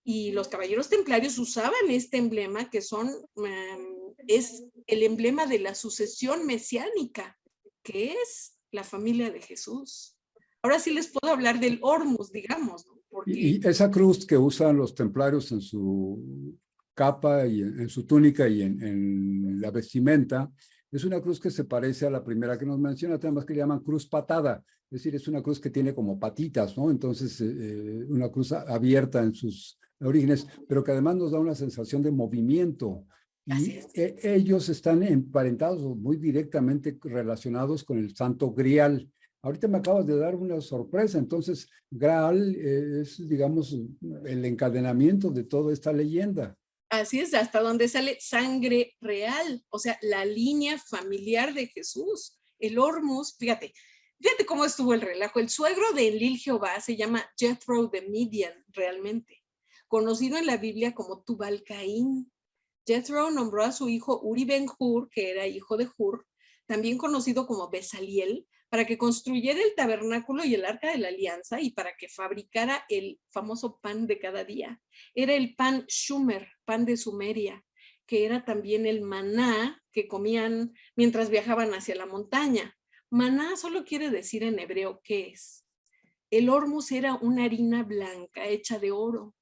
y los caballeros templarios usaban este emblema que es el emblema de la sucesión mesiánica, que es la familia de Jesús. Ahora sí les puedo hablar del Hormuz, digamos, ¿no? Porque... Y esa cruz que usan los templarios en su capa y en su túnica y en la vestimenta, es una cruz que se parece a la primera que nos menciona, además que le llaman cruz patada, es decir, es una cruz que tiene como patitas, ¿no? Entonces, una cruz abierta en sus orígenes, pero que además nos da una sensación de movimiento. Y ellos están emparentados o muy directamente relacionados con el Santo Grial. Ahorita me acabas de dar una sorpresa, entonces Graal es, digamos, el encadenamiento de toda esta leyenda. Así es, hasta donde sale sangre real, o sea, la línea familiar de Jesús. El Hormuz, fíjate cómo estuvo el relajo. El suegro de Enlil Jehová se llama Jethro de Midian, realmente, conocido en la Biblia como Tubal Caín. Jethro nombró a su hijo Uri Ben Hur, que era hijo de Hur, también conocido como Besaliel, para que construyera el tabernáculo y el arca de la alianza y para que fabricara el famoso pan de cada día. Era el pan Shumer, pan de Sumeria, que era también el maná que comían mientras viajaban hacia la montaña. Maná solo quiere decir en hebreo ¿qué es? El Hormuz era una harina blanca hecha de oro,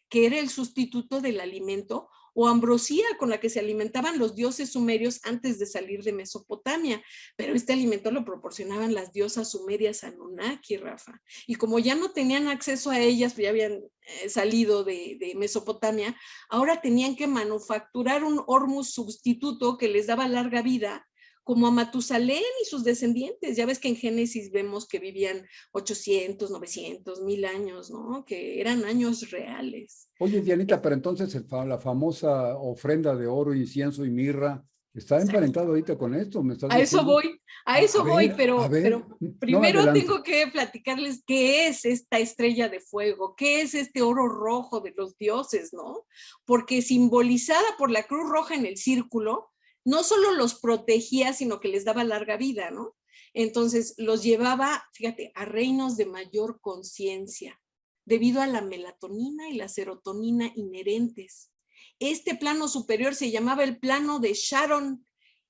que era el sustituto del alimento o ambrosía con la que se alimentaban los dioses sumerios antes de salir de Mesopotamia, pero este alimento lo proporcionaban las diosas sumerias Anunnaki, Rafa, y como ya no tenían acceso a ellas, ya habían salido de Mesopotamia, ahora tenían que manufacturar un Hormuz sustituto que les daba larga vida, como a Matusalén y sus descendientes. Ya ves que en Génesis vemos que vivían 800, 900, 1000 años, ¿no? Que eran años reales. Oye, Dianita, pero entonces la famosa ofrenda de oro, incienso y mirra, ¿está emparentado ahorita con esto? ¿Me estás diciendo? A eso voy, A ver, pero no, primero adelante. tengo que platicarles qué es esta estrella de fuego, qué es este oro rojo de los dioses, ¿no? Porque simbolizada por la cruz roja en el círculo, no solo los protegía, sino que les daba larga vida, ¿no? Entonces los llevaba, fíjate, a reinos de mayor conciencia, debido a la melatonina y la serotonina inherentes. Este plano superior se llamaba el plano de Sharon.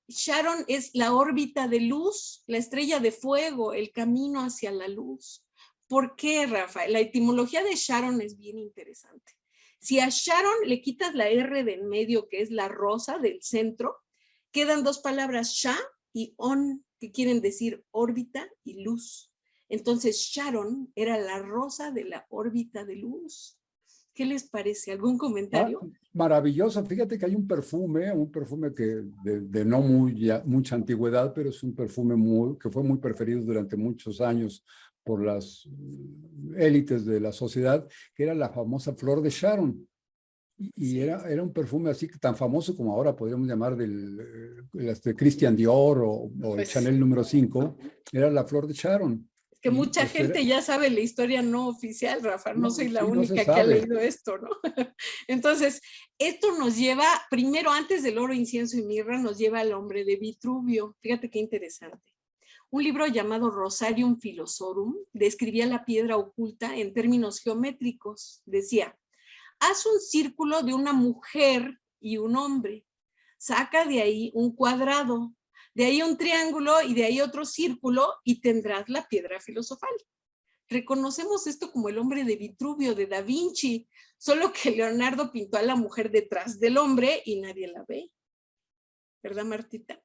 Sharon es la órbita de luz, la estrella de fuego, el camino hacia la luz. ¿Por qué, Rafa? La etimología de Sharon es bien interesante. Si a Sharon le quitas la R de en medio, que es la rosa del centro, quedan dos palabras, Sha y On, que quieren decir órbita y luz. Entonces Sharon era la rosa de la órbita de luz. ¿Qué les parece? ¿Algún comentario? Maravilloso. Fíjate que hay un perfume que de no mucha antigüedad, pero es un perfume que fue muy preferido durante muchos años por las élites de la sociedad, que era la famosa flor de Sharon. Y era un perfume así tan famoso como ahora podríamos llamar del Christian Dior o el Chanel número 5, era la flor de Sharon. Que mucha gente ya sabe la historia no oficial, Rafa, no soy la única que ha leído esto, ¿no? Entonces, esto nos lleva, primero, antes del oro, incienso y mirra, nos lleva al hombre de Vitruvio. Fíjate qué interesante. Un libro llamado Rosarium Philosorum describía la piedra oculta en términos geométricos. Decía, haz un círculo de una mujer y un hombre. Saca de ahí un cuadrado, de ahí un triángulo y de ahí otro círculo y tendrás la piedra filosofal. Reconocemos esto como el hombre de Vitruvio, de Da Vinci, solo que Leonardo pintó a la mujer detrás del hombre y nadie la ve. ¿Verdad, Martita?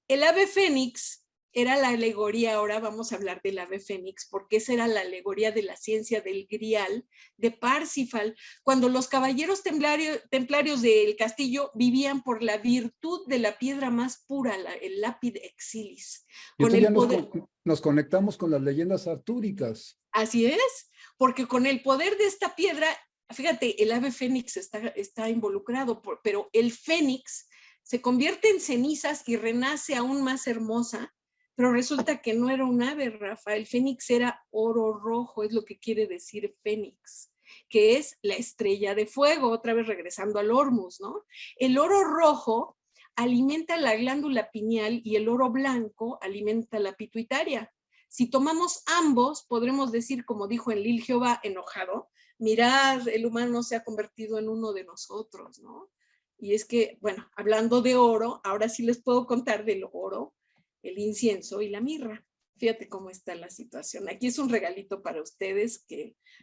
El ave fénix era la alegoría, ahora vamos a hablar del ave fénix, porque esa era la alegoría de la ciencia del grial de Parsifal, cuando los caballeros templarios del castillo vivían por la virtud de la piedra más pura, el lápid exilis. Y Con entonces ya el poder, nos conectamos con las leyendas artúricas. así es, porque con el poder de esta piedra, fíjate, el ave fénix está involucrado, pero el fénix se convierte en cenizas y renace aún más hermosa. Pero resulta que no era un ave, Rafa. El fénix era oro rojo, es lo que quiere decir fénix, que es la estrella de fuego, otra vez regresando al Hormuz, ¿no? El oro rojo alimenta la glándula pineal y el oro blanco alimenta la pituitaria. Si tomamos ambos, podremos decir, como dijo Enlil Jehová enojado, mirad, el humano se ha convertido en uno de nosotros, ¿no? Y es que, bueno, hablando de oro, ahora sí les puedo contar del oro, el incienso y la mirra. Fíjate cómo está la situación. Aquí es un regalito para ustedes,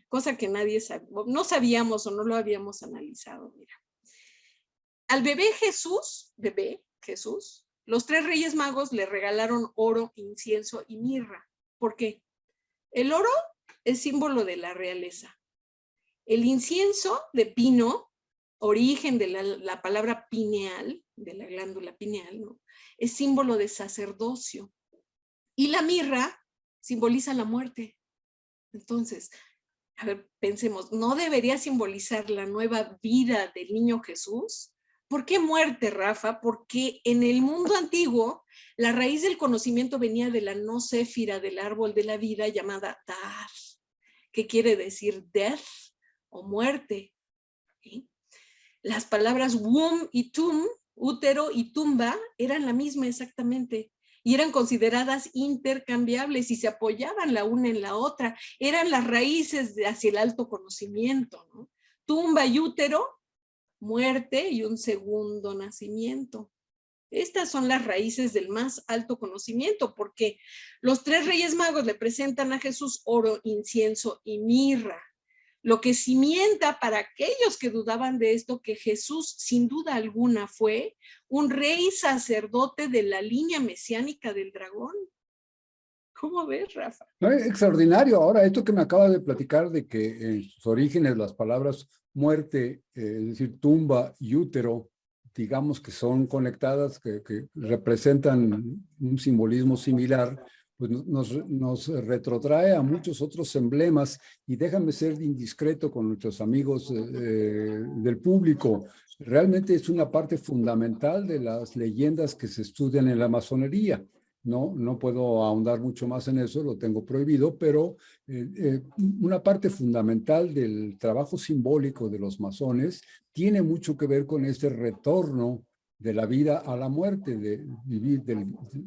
cosa que nadie no sabíamos o no lo habíamos analizado. Mira. Al bebé Jesús, los 3 reyes magos le regalaron oro, incienso y mirra. ¿Por qué? El oro es símbolo de la realeza. El incienso de pino, origen de la palabra pineal, de la glándula pineal, ¿no? Es símbolo de sacerdocio. Y la mirra simboliza la muerte. Entonces, a ver, pensemos, ¿no debería simbolizar la nueva vida del niño Jesús? ¿Por qué muerte, Rafa? Porque en el mundo antiguo, la raíz del conocimiento venía de la no séfira del árbol de la vida llamada Dar, que quiere decir death o muerte. ¿Sí? Las palabras womb y tum, útero y tumba, eran la misma exactamente y eran consideradas intercambiables y se apoyaban la una en la otra. Eran las raíces hacia el alto conocimiento, ¿no? Tumba y útero, muerte y un segundo nacimiento. Estas son las raíces del más alto conocimiento, porque los 3 reyes magos le presentan a Jesús oro, incienso y mirra. Lo que cimienta para aquellos que dudaban de esto, que Jesús sin duda alguna fue un rey sacerdote de la línea mesiánica del dragón. ¿Cómo ves, Rafa? No, extraordinario. Ahora, esto que me acaba de platicar de que en sus orígenes las palabras muerte, es decir, tumba y útero, digamos que son conectadas, que representan un simbolismo similar, pues nos retrotrae a muchos otros emblemas. Y déjame ser indiscreto con nuestros amigos del público. Realmente es una parte fundamental de las leyendas que se estudian en la masonería. No puedo ahondar mucho más en eso, lo tengo prohibido, pero una parte fundamental del trabajo simbólico de los masones tiene mucho que ver con este retorno de la vida a la muerte, de vivir,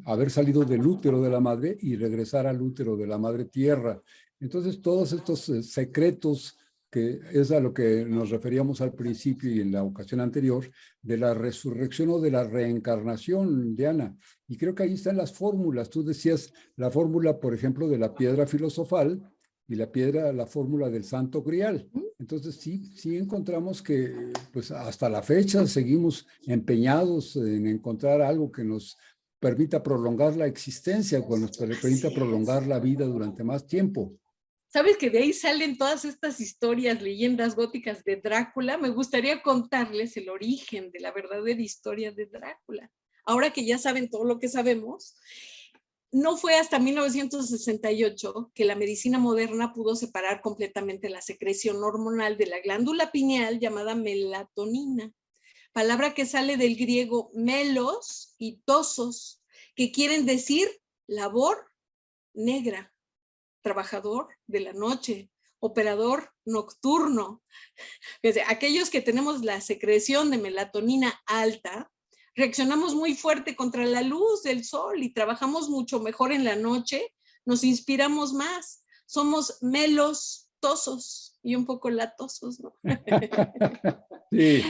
haber salido del útero de la madre y regresar al útero de la madre tierra. Entonces, todos estos secretos, que es a lo que nos referíamos al principio y en la ocasión anterior, de la resurrección o de la reencarnación, Diana. Y creo que ahí están las fórmulas. Tú decías la fórmula, por ejemplo, de la piedra filosofal y la fórmula del Santo Grial. Entonces sí encontramos que pues hasta la fecha seguimos empeñados en encontrar algo que nos permita prolongar la existencia, que nos permita prolongar la vida durante más tiempo. ¿Sabes que de ahí salen todas estas historias, leyendas góticas de Drácula? Me gustaría contarles el origen de la verdadera historia de Drácula. Ahora que ya saben todo lo que sabemos, no fue hasta 1968 que la medicina moderna pudo separar completamente la secreción hormonal de la glándula pineal llamada melatonina, palabra que sale del griego melos y tosos, que quieren decir labor negra, trabajador de la noche, operador nocturno. Aquellos que tenemos la secreción de melatonina alta, reaccionamos muy fuerte contra la luz del sol y trabajamos mucho mejor en la noche, nos inspiramos más, somos melostosos y un poco latosos, ¿no? Sí.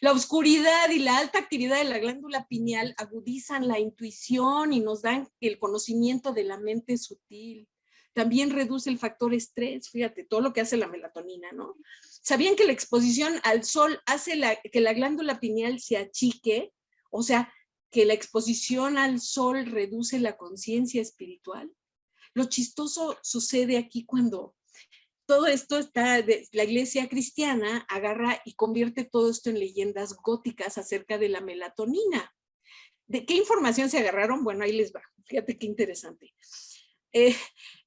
La oscuridad y la alta actividad de la glándula pineal agudizan la intuición y nos dan el conocimiento de la mente sutil. También reduce el factor estrés, fíjate, todo lo que hace la melatonina, ¿no? ¿Sabían que la exposición al sol hace que la glándula pineal se achique? O sea, que la exposición al sol reduce la conciencia espiritual. Lo chistoso sucede aquí cuando todo esto está, la iglesia cristiana agarra y convierte todo esto en leyendas góticas acerca de la melatonina. ¿De qué información se agarraron? Bueno, ahí les va. Fíjate qué interesante.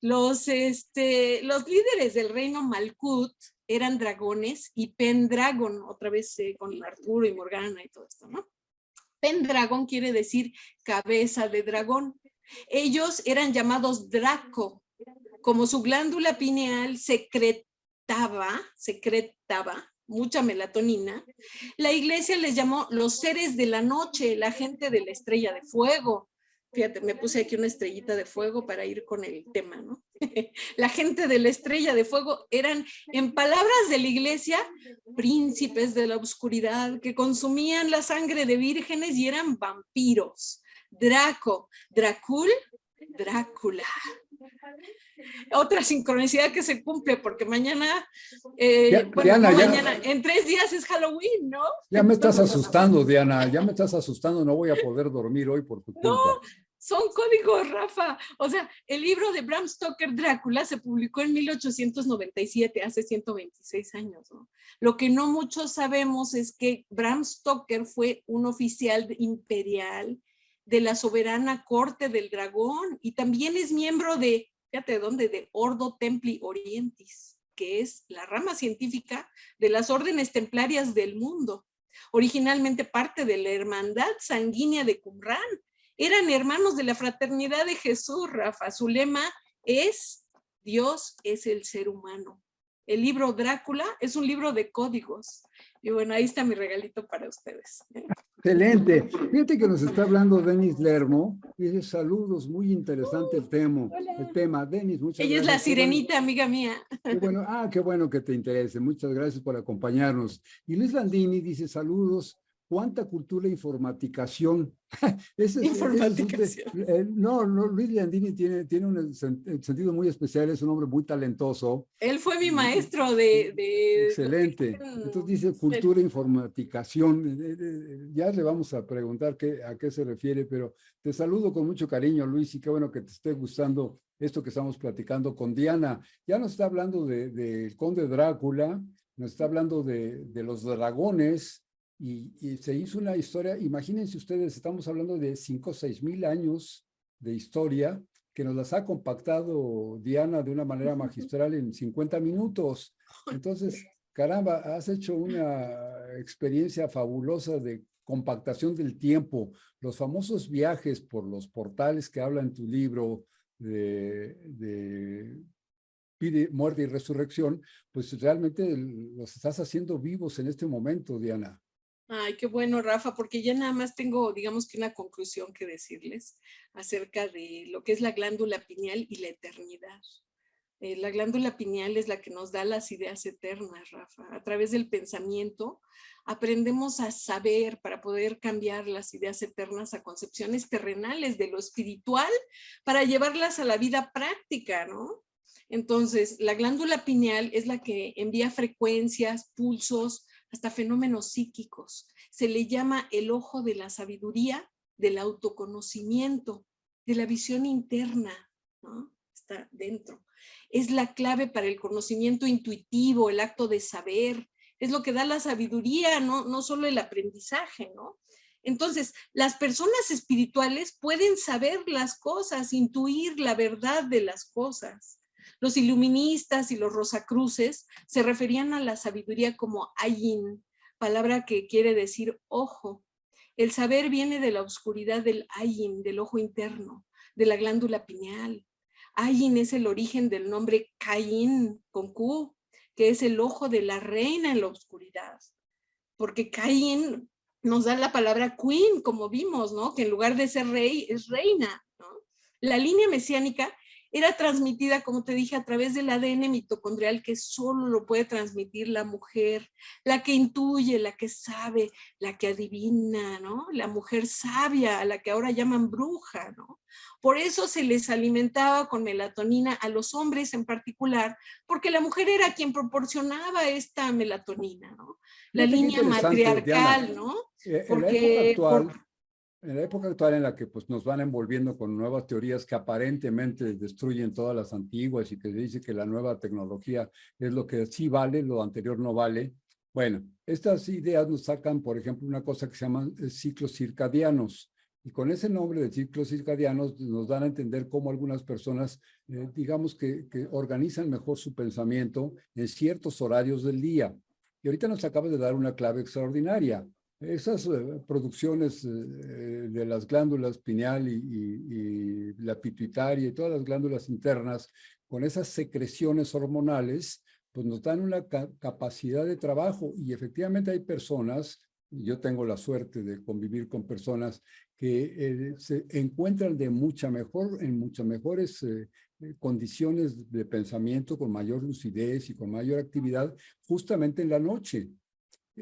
Los líderes del reino Malkuth eran dragones y Pendragon, otra vez con Arturo y Morgana y todo esto, ¿no? Pendragon quiere decir cabeza de dragón. Ellos eran llamados Draco. Como su glándula pineal secretaba mucha melatonina, la iglesia les llamó los seres de la noche, la gente de la estrella de fuego. Fíjate, me puse aquí una estrellita de fuego para ir con el tema, ¿no? La gente de la estrella de fuego eran, en palabras de la iglesia, príncipes de la oscuridad que consumían la sangre de vírgenes y eran vampiros. Draco, Dracul, Drácula. Otra sincronicidad que se cumple porque mañana, Diana, mañana, en 3 días es Halloween, ¿no? Ya me estás asustando, Diana, ya me estás asustando, no voy a poder dormir hoy por tu culpa. No, son códigos, Rafa. O sea, el libro de Bram Stoker, Drácula, se publicó en 1897, hace 126 años, ¿no? Lo que no muchos sabemos es que Bram Stoker fue un oficial imperial de la soberana corte del dragón y también es miembro de, fíjate dónde, de Ordo Templi Orientis, que es la rama científica de las órdenes templarias del mundo. Originalmente parte de la hermandad sanguínea de Qumran. Eran hermanos de la fraternidad de Jesús, Rafa. Su lema es Dios es el ser humano. El libro Drácula es un libro de códigos. Y bueno, ahí está mi regalito para ustedes. Excelente. Fíjate que nos está hablando Denis Lermo. Dice saludos, muy interesante el tema. Denis, muchas gracias. Ella es la sirenita, amiga mía. Qué bueno que te interese. Muchas gracias por acompañarnos. Y Luis Landini dice saludos. ¿Cuánta cultura e informaticación? Luis Landini tiene un sentido muy especial, es un hombre muy talentoso. Él fue mi maestro Excelente. Entonces dice cultura e informaticación. Ya le vamos a preguntar a qué se refiere, pero te saludo con mucho cariño, Luis, y qué bueno que te esté gustando esto que estamos platicando con Diana. Ya nos está hablando del Conde Drácula, nos está hablando de los dragones, y se hizo una historia, imagínense ustedes, estamos hablando de 5 o 6 mil años de historia que nos las ha compactado Diana de una manera magistral en 50 minutos. Entonces, caramba, has hecho una experiencia fabulosa de compactación del tiempo. Los famosos viajes por los portales que habla en tu libro de muerte y resurrección, pues realmente los estás haciendo vivos en este momento, Diana. Ay, qué bueno, Rafa, porque ya nada más tengo, digamos que una conclusión que decirles acerca de lo que es la glándula pineal y la eternidad. La glándula pineal es la que nos da las ideas eternas, Rafa. A través del pensamiento aprendemos a saber para poder cambiar las ideas eternas a concepciones terrenales de lo espiritual para llevarlas a la vida práctica, ¿no? Entonces, la glándula pineal es la que envía frecuencias, pulsos, hasta fenómenos psíquicos. Se le llama el ojo de la sabiduría, del autoconocimiento, de la visión interna, ¿no? Está dentro. Es la clave para el conocimiento intuitivo, el acto de saber. Es lo que da la sabiduría, no solo el aprendizaje, ¿no? Entonces, las personas espirituales pueden saber las cosas, intuir la verdad de las cosas. Los iluministas y los rosacruces se referían a la sabiduría como ayin, palabra que quiere decir ojo. El saber viene de la oscuridad del ayin, del ojo interno, de la glándula pineal. Ayin es el origen del nombre Caín, con Q, que es el ojo de la reina en la oscuridad. Porque Caín nos da la palabra queen, como vimos, ¿no? Que en lugar de ser rey, es reina, ¿no? La línea mesiánica era transmitida, como te dije, a través del ADN mitocondrial que solo lo puede transmitir la mujer, la que intuye, la que sabe, la que adivina, ¿no? La mujer sabia, a la que ahora llaman bruja, ¿no? Por eso se les alimentaba con melatonina a los hombres en particular, porque la mujer era quien proporcionaba esta melatonina, ¿no? La línea matriarcal, Diana, ¿no? Porque, en la época actual, en la época actual en la que pues, nos van envolviendo con nuevas teorías que aparentemente destruyen todas las antiguas y que dice que la nueva tecnología es lo que sí vale, lo anterior no vale. Bueno, estas ideas nos sacan, por ejemplo, una cosa que se llaman ciclos circadianos. Y con ese nombre de ciclos circadianos nos dan a entender cómo algunas personas, digamos que organizan mejor su pensamiento en ciertos horarios del día. Y ahorita nos acabas de dar una clave extraordinaria. Esas producciones de las glándulas pineal y la pituitaria y todas las glándulas internas, con esas secreciones hormonales, pues nos dan una capacidad de trabajo. Y efectivamente hay personas, yo tengo la suerte de convivir con personas que se encuentran en muchas mejores condiciones de pensamiento, con mayor lucidez y con mayor actividad, justamente en la noche.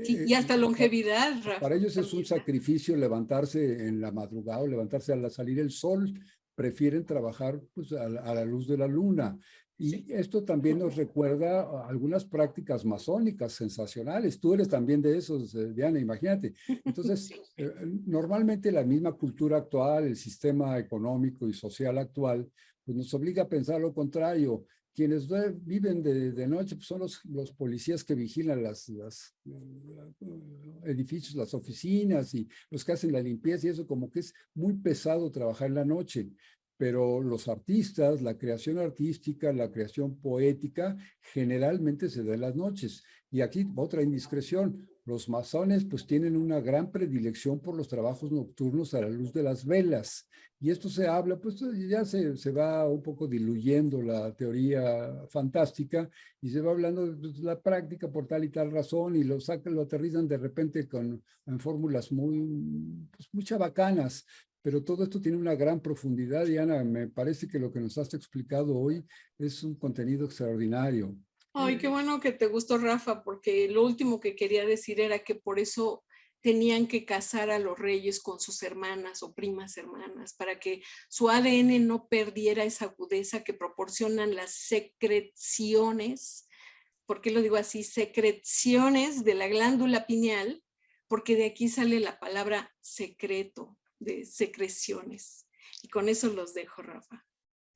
Sí, y hasta longevidad, Para Rafa, ellos es un también. sacrificio levantarse en la madrugada o levantarse al salir el sol. Prefieren trabajar pues, a la luz de la luna. Sí. Y esto también nos recuerda a algunas prácticas masónicas sensacionales. Tú eres también de esos, Diana, imagínate. Entonces, Sí. normalmente la misma cultura actual, el sistema económico y social actual, pues nos obliga a pensar lo contrario. Quienes viven de noche pues son los policías que vigilan los edificios, las oficinas y los que hacen la limpieza y eso como que es muy pesado trabajar en la noche. Pero los artistas, la creación artística, la creación poética, generalmente se da en las noches. Y aquí otra indiscreción, los masones pues tienen una gran predilección por los trabajos nocturnos a la luz de las velas. Y esto se habla, pues ya se va un poco diluyendo la teoría fantástica y se va hablando de la práctica por tal y tal razón y lo aterrizan de repente en fórmulas muy chabacanas. Pero todo esto tiene una gran profundidad, Diana. Me parece que lo que nos has explicado hoy es un contenido extraordinario. Ay, qué bueno que te gustó, Rafa, porque lo último que quería decir era que por eso tenían que casar a los reyes con sus hermanas o primas hermanas, para que su ADN no perdiera esa agudeza que proporcionan las secreciones. ¿Por qué lo digo así? Secreciones de la glándula pineal, porque de aquí sale la palabra secreto, de secreciones. Y con eso los dejo, Rafa.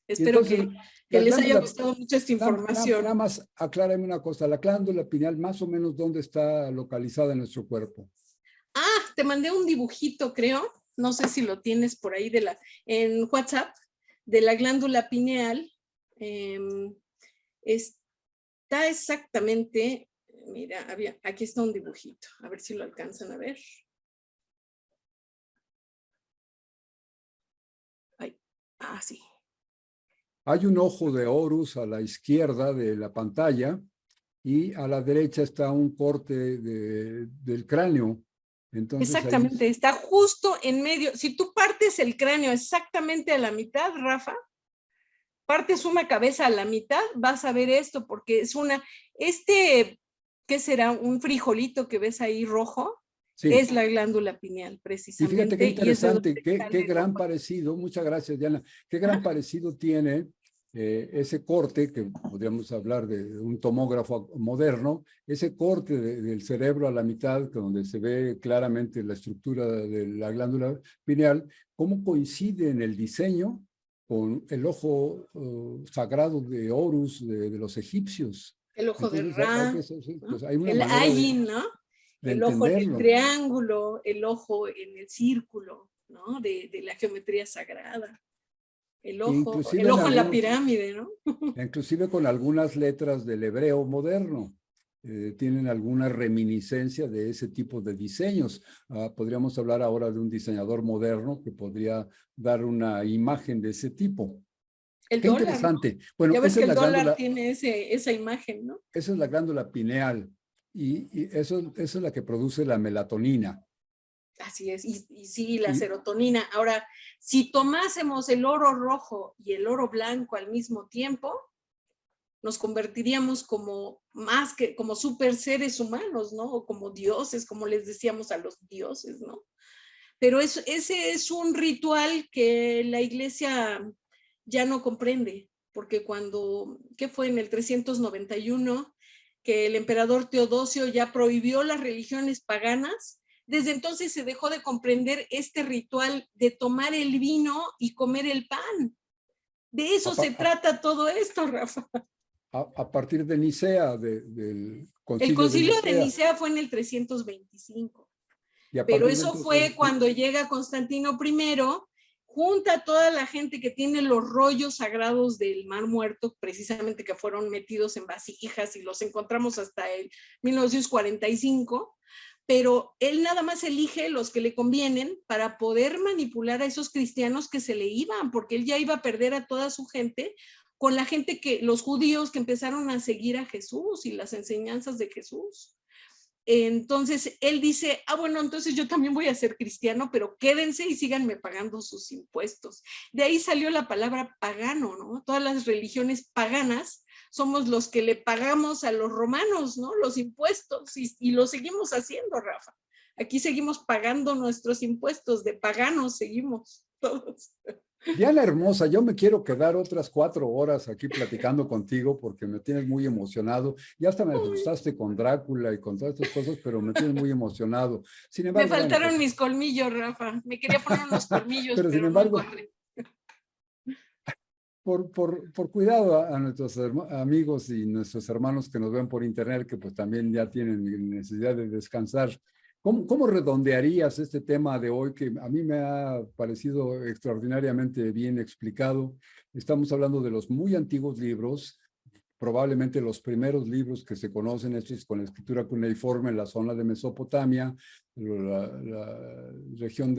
Y Espero entonces, que la les haya glándula, gustado mucho esta nada información. más aclárame una cosa, la glándula pineal, más o menos, ¿dónde está localizada en nuestro cuerpo? Ah, te mandé un dibujito, creo. No sé si lo tienes por ahí en WhatsApp, de la glándula pineal. Está exactamente, mira, aquí está un dibujito. A ver si lo alcanzan a ver. Ay, sí. Hay un ojo de Horus a la izquierda de la pantalla y a la derecha está un corte del cráneo. Entonces ahí Exactamente, está justo en medio. Si tú partes el cráneo exactamente a la mitad, Rafa, partes una cabeza a la mitad, vas a ver esto, porque es ¿qué será? Un frijolito que ves ahí rojo, sí. es la glándula pineal, Y fíjate qué precisamente, y es de interesante, donde qué sale el gran ojo. parecido, muchas gracias Diana, qué gran Ajá. parecido tiene ese corte, que podríamos hablar de un tomógrafo moderno, ese corte del cerebro a la mitad, donde se ve claramente la estructura de la glándula pineal, cómo coincide en el diseño con el ojo sagrado de Horus de los egipcios. El ojo de Entonces Ra, pues ¿no? hay una El manera Ayin, ¿no? de El ojo en el entenderlo. triángulo, el ojo en el círculo, ¿no? De la geometría sagrada. Inclusive El en ojo en la algunos, pirámide, ¿no? inclusive con algunas letras del hebreo moderno. Tienen alguna reminiscencia de ese tipo de diseños. Podríamos hablar ahora de un diseñador moderno que podría dar una imagen de ese tipo. El Qué dólar, ¿no? interesante. Bueno, Ya ves que el dólar tiene esa imagen, ¿no? esa es la glándula pineal y eso es la que produce la melatonina. Así es, y sí, la Y, serotonina. Ahora, si tomásemos el oro rojo y el oro blanco al mismo tiempo, nos convertiríamos como super seres humanos, ¿no? O como dioses, como les decíamos a los dioses, ¿no? Pero ese es un ritual que la iglesia ya no comprende, porque ¿qué fue en el 391? Que el emperador Teodosio ya prohibió las religiones paganas, desde entonces se dejó de comprender este ritual de tomar el vino y comer el pan. De eso se trata todo esto, Rafa. A partir de Nicea, del El concilio de concilio de Nicea. Nicea fue en el 325. Y pero eso fue cuando llega Constantino I, junta a toda la gente que tiene los rollos sagrados del Mar Muerto, precisamente que fueron metidos en vasijas y los encontramos hasta el 1945, pero él nada más elige los que le convienen para poder manipular a esos cristianos que se le iban, porque él ya iba a perder a toda su gente con la gente los judíos que empezaron a seguir a Jesús y las enseñanzas de Jesús. Entonces él dice, bueno, entonces yo también voy a ser cristiano, pero quédense y síganme pagando sus impuestos. De ahí salió la palabra pagano, ¿no? Todas las religiones paganas somos los que le pagamos a los romanos, ¿no? Los impuestos, y lo seguimos haciendo, Rafa. Aquí seguimos pagando nuestros impuestos, de paganos seguimos todos. Diana hermosa, yo me quiero quedar otras 4 horas aquí platicando contigo porque me tienes muy emocionado. Ya hasta me asustaste con Drácula y con todas estas cosas, pero me tienes muy emocionado. Sin embargo, me faltaron mis colmillos, Rafa. Me quería poner unos colmillos, pero sin embargo, no encontré. Por cuidado a nuestros amigos y nuestros hermanos que nos ven por internet, que pues también ya tienen necesidad de descansar, ¿cómo redondearías este tema de hoy que a mí me ha parecido extraordinariamente bien explicado? Estamos hablando de los muy antiguos libros, probablemente los primeros libros que se conocen, estos con la escritura cuneiforme en la zona de Mesopotamia, la región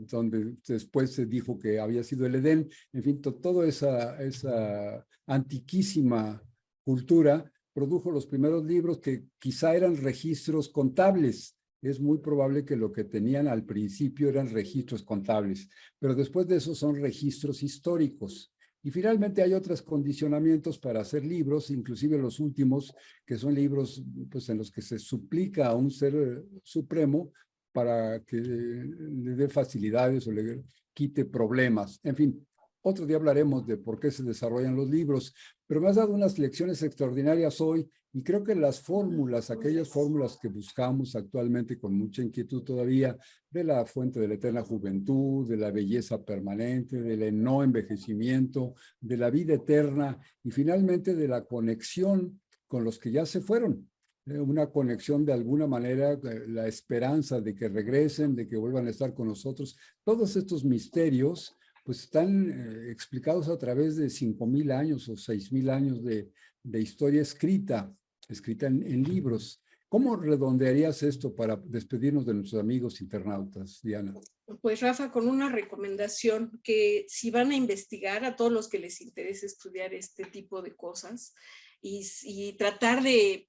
donde después se dijo que había sido el Edén, en fin, toda esa antiquísima cultura produjo los primeros libros que quizá eran registros contables. Es muy probable que lo que tenían al principio eran registros contables, pero después de eso son registros históricos. Y finalmente hay otros condicionamientos para hacer libros, inclusive los últimos, que son libros pues, en los que se suplica a un ser supremo para que le dé facilidades o le quite problemas. En fin, otro día hablaremos de por qué se desarrollan los libros, pero me has dado unas lecciones extraordinarias hoy y creo que las fórmulas, aquellas fórmulas que buscamos actualmente con mucha inquietud todavía, de la fuente de la eterna juventud, de la belleza permanente, del no envejecimiento, de la vida eterna y finalmente de la conexión con los que ya se fueron. Una conexión de alguna manera, la esperanza de que regresen, de que vuelvan a estar con nosotros. Todos estos misterios pues están explicados a través de 5,000 años o 6,000 años de historia escrita en libros. ¿Cómo redondearías esto para despedirnos de nuestros amigos internautas, Diana? Pues Rafa, con una recomendación que si van a investigar a todos los que les interese estudiar este tipo de cosas y tratar de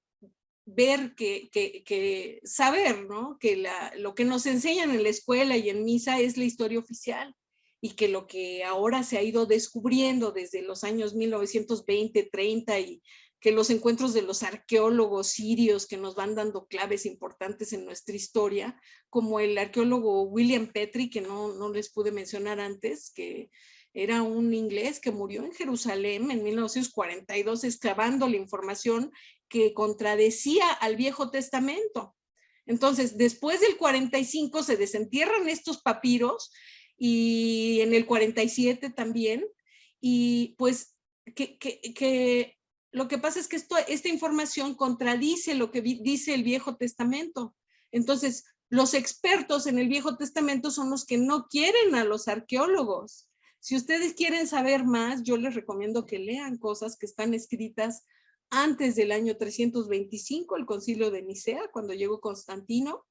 ver saber, ¿no? Que lo que nos enseñan en la escuela y en misa es la historia oficial y que lo que ahora se ha ido descubriendo desde los años 1920, 30 y que los encuentros de los arqueólogos sirios que nos van dando claves importantes en nuestra historia, como el arqueólogo William Petrie, que no les pude mencionar antes, que era un inglés que murió en Jerusalén en 1942 excavando la información que contradecía al Viejo Testamento. Entonces, después del 45 se desentierran estos papiros y en el 47 también, y pues que lo que pasa es que esta información contradice lo que dice el Viejo Testamento. Entonces, los expertos en el Viejo Testamento son los que no quieren a los arqueólogos. Si ustedes quieren saber más, yo les recomiendo que lean cosas que están escritas antes del año 325, el concilio de Nicea, cuando llegó Constantino.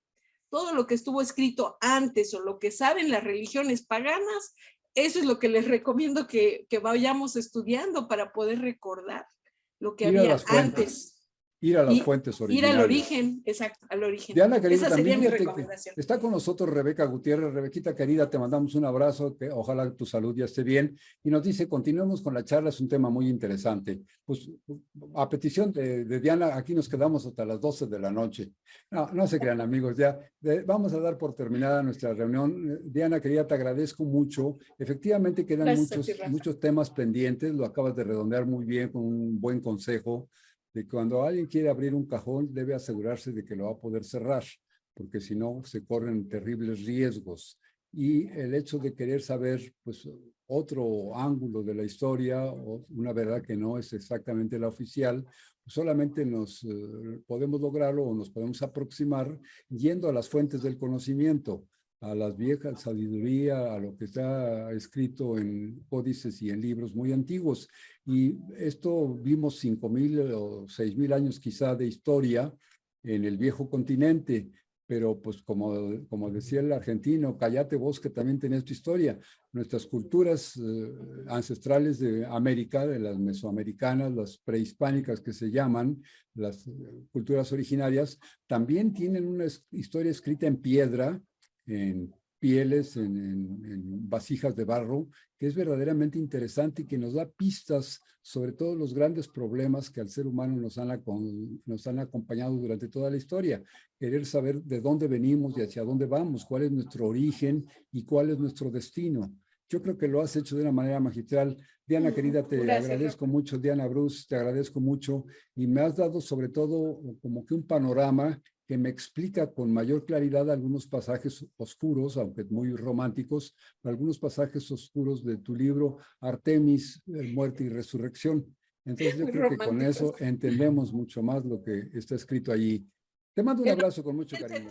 Todo lo que estuvo escrito antes o lo que saben las religiones paganas, eso es lo que les recomiendo que vayamos estudiando para poder recordar lo que había antes. Ir a las fuentes originales. Ir al origen, exacto, al origen. Diana, querida, esa sería también mi recomendación. Está con nosotros Rebeca Gutiérrez. Rebequita, querida, te mandamos un abrazo, que ojalá tu salud ya esté bien. Y nos dice, continuemos con la charla, es un tema muy interesante. Pues a petición de Diana, aquí nos quedamos hasta las 12 de la noche. No se crean, amigos, ya vamos a dar por terminada nuestra reunión. Diana, querida, te agradezco mucho. Efectivamente quedan muchos temas pendientes, lo acabas de redondear muy bien con un buen consejo de cuando alguien quiere abrir un cajón, debe asegurarse de que lo va a poder cerrar. porque si no se corren terribles riesgos. Y el hecho de querer saber, pues, otro ángulo de la historia, o una verdad que no es exactamente la oficial, solamente nos podemos lograrlo o nos podemos aproximar yendo a las fuentes del conocimiento, a las viejas sabiduría, a lo que está escrito en códices y en libros muy antiguos. Y esto vimos 5,000 o 6,000 años quizá de historia en el viejo continente, pero pues como decía el argentino, cállate vos que también tenés tu historia. Nuestras culturas ancestrales de América, de las mesoamericanas, las prehispánicas que se llaman, las culturas originarias, también tienen una historia escrita en piedra, en pieles, en vasijas de barro, que es verdaderamente interesante y que nos da pistas sobre todos los grandes problemas que al ser humano nos han acompañado durante toda la historia. Querer saber de dónde venimos y hacia dónde vamos, cuál es nuestro origen y cuál es nuestro destino. Yo creo que lo has hecho de una manera magistral. Diana, querida, te agradezco mucho. Diana Bruce, te agradezco mucho. Y me has dado sobre todo como que un panorama que me explica con mayor claridad algunos pasajes oscuros, aunque muy románticos, algunos pasajes oscuros de tu libro Artemis, Muerte y Resurrección. Entonces yo creo que con eso entendemos mucho más lo que está escrito allí. Te mando un abrazo con mucho cariño.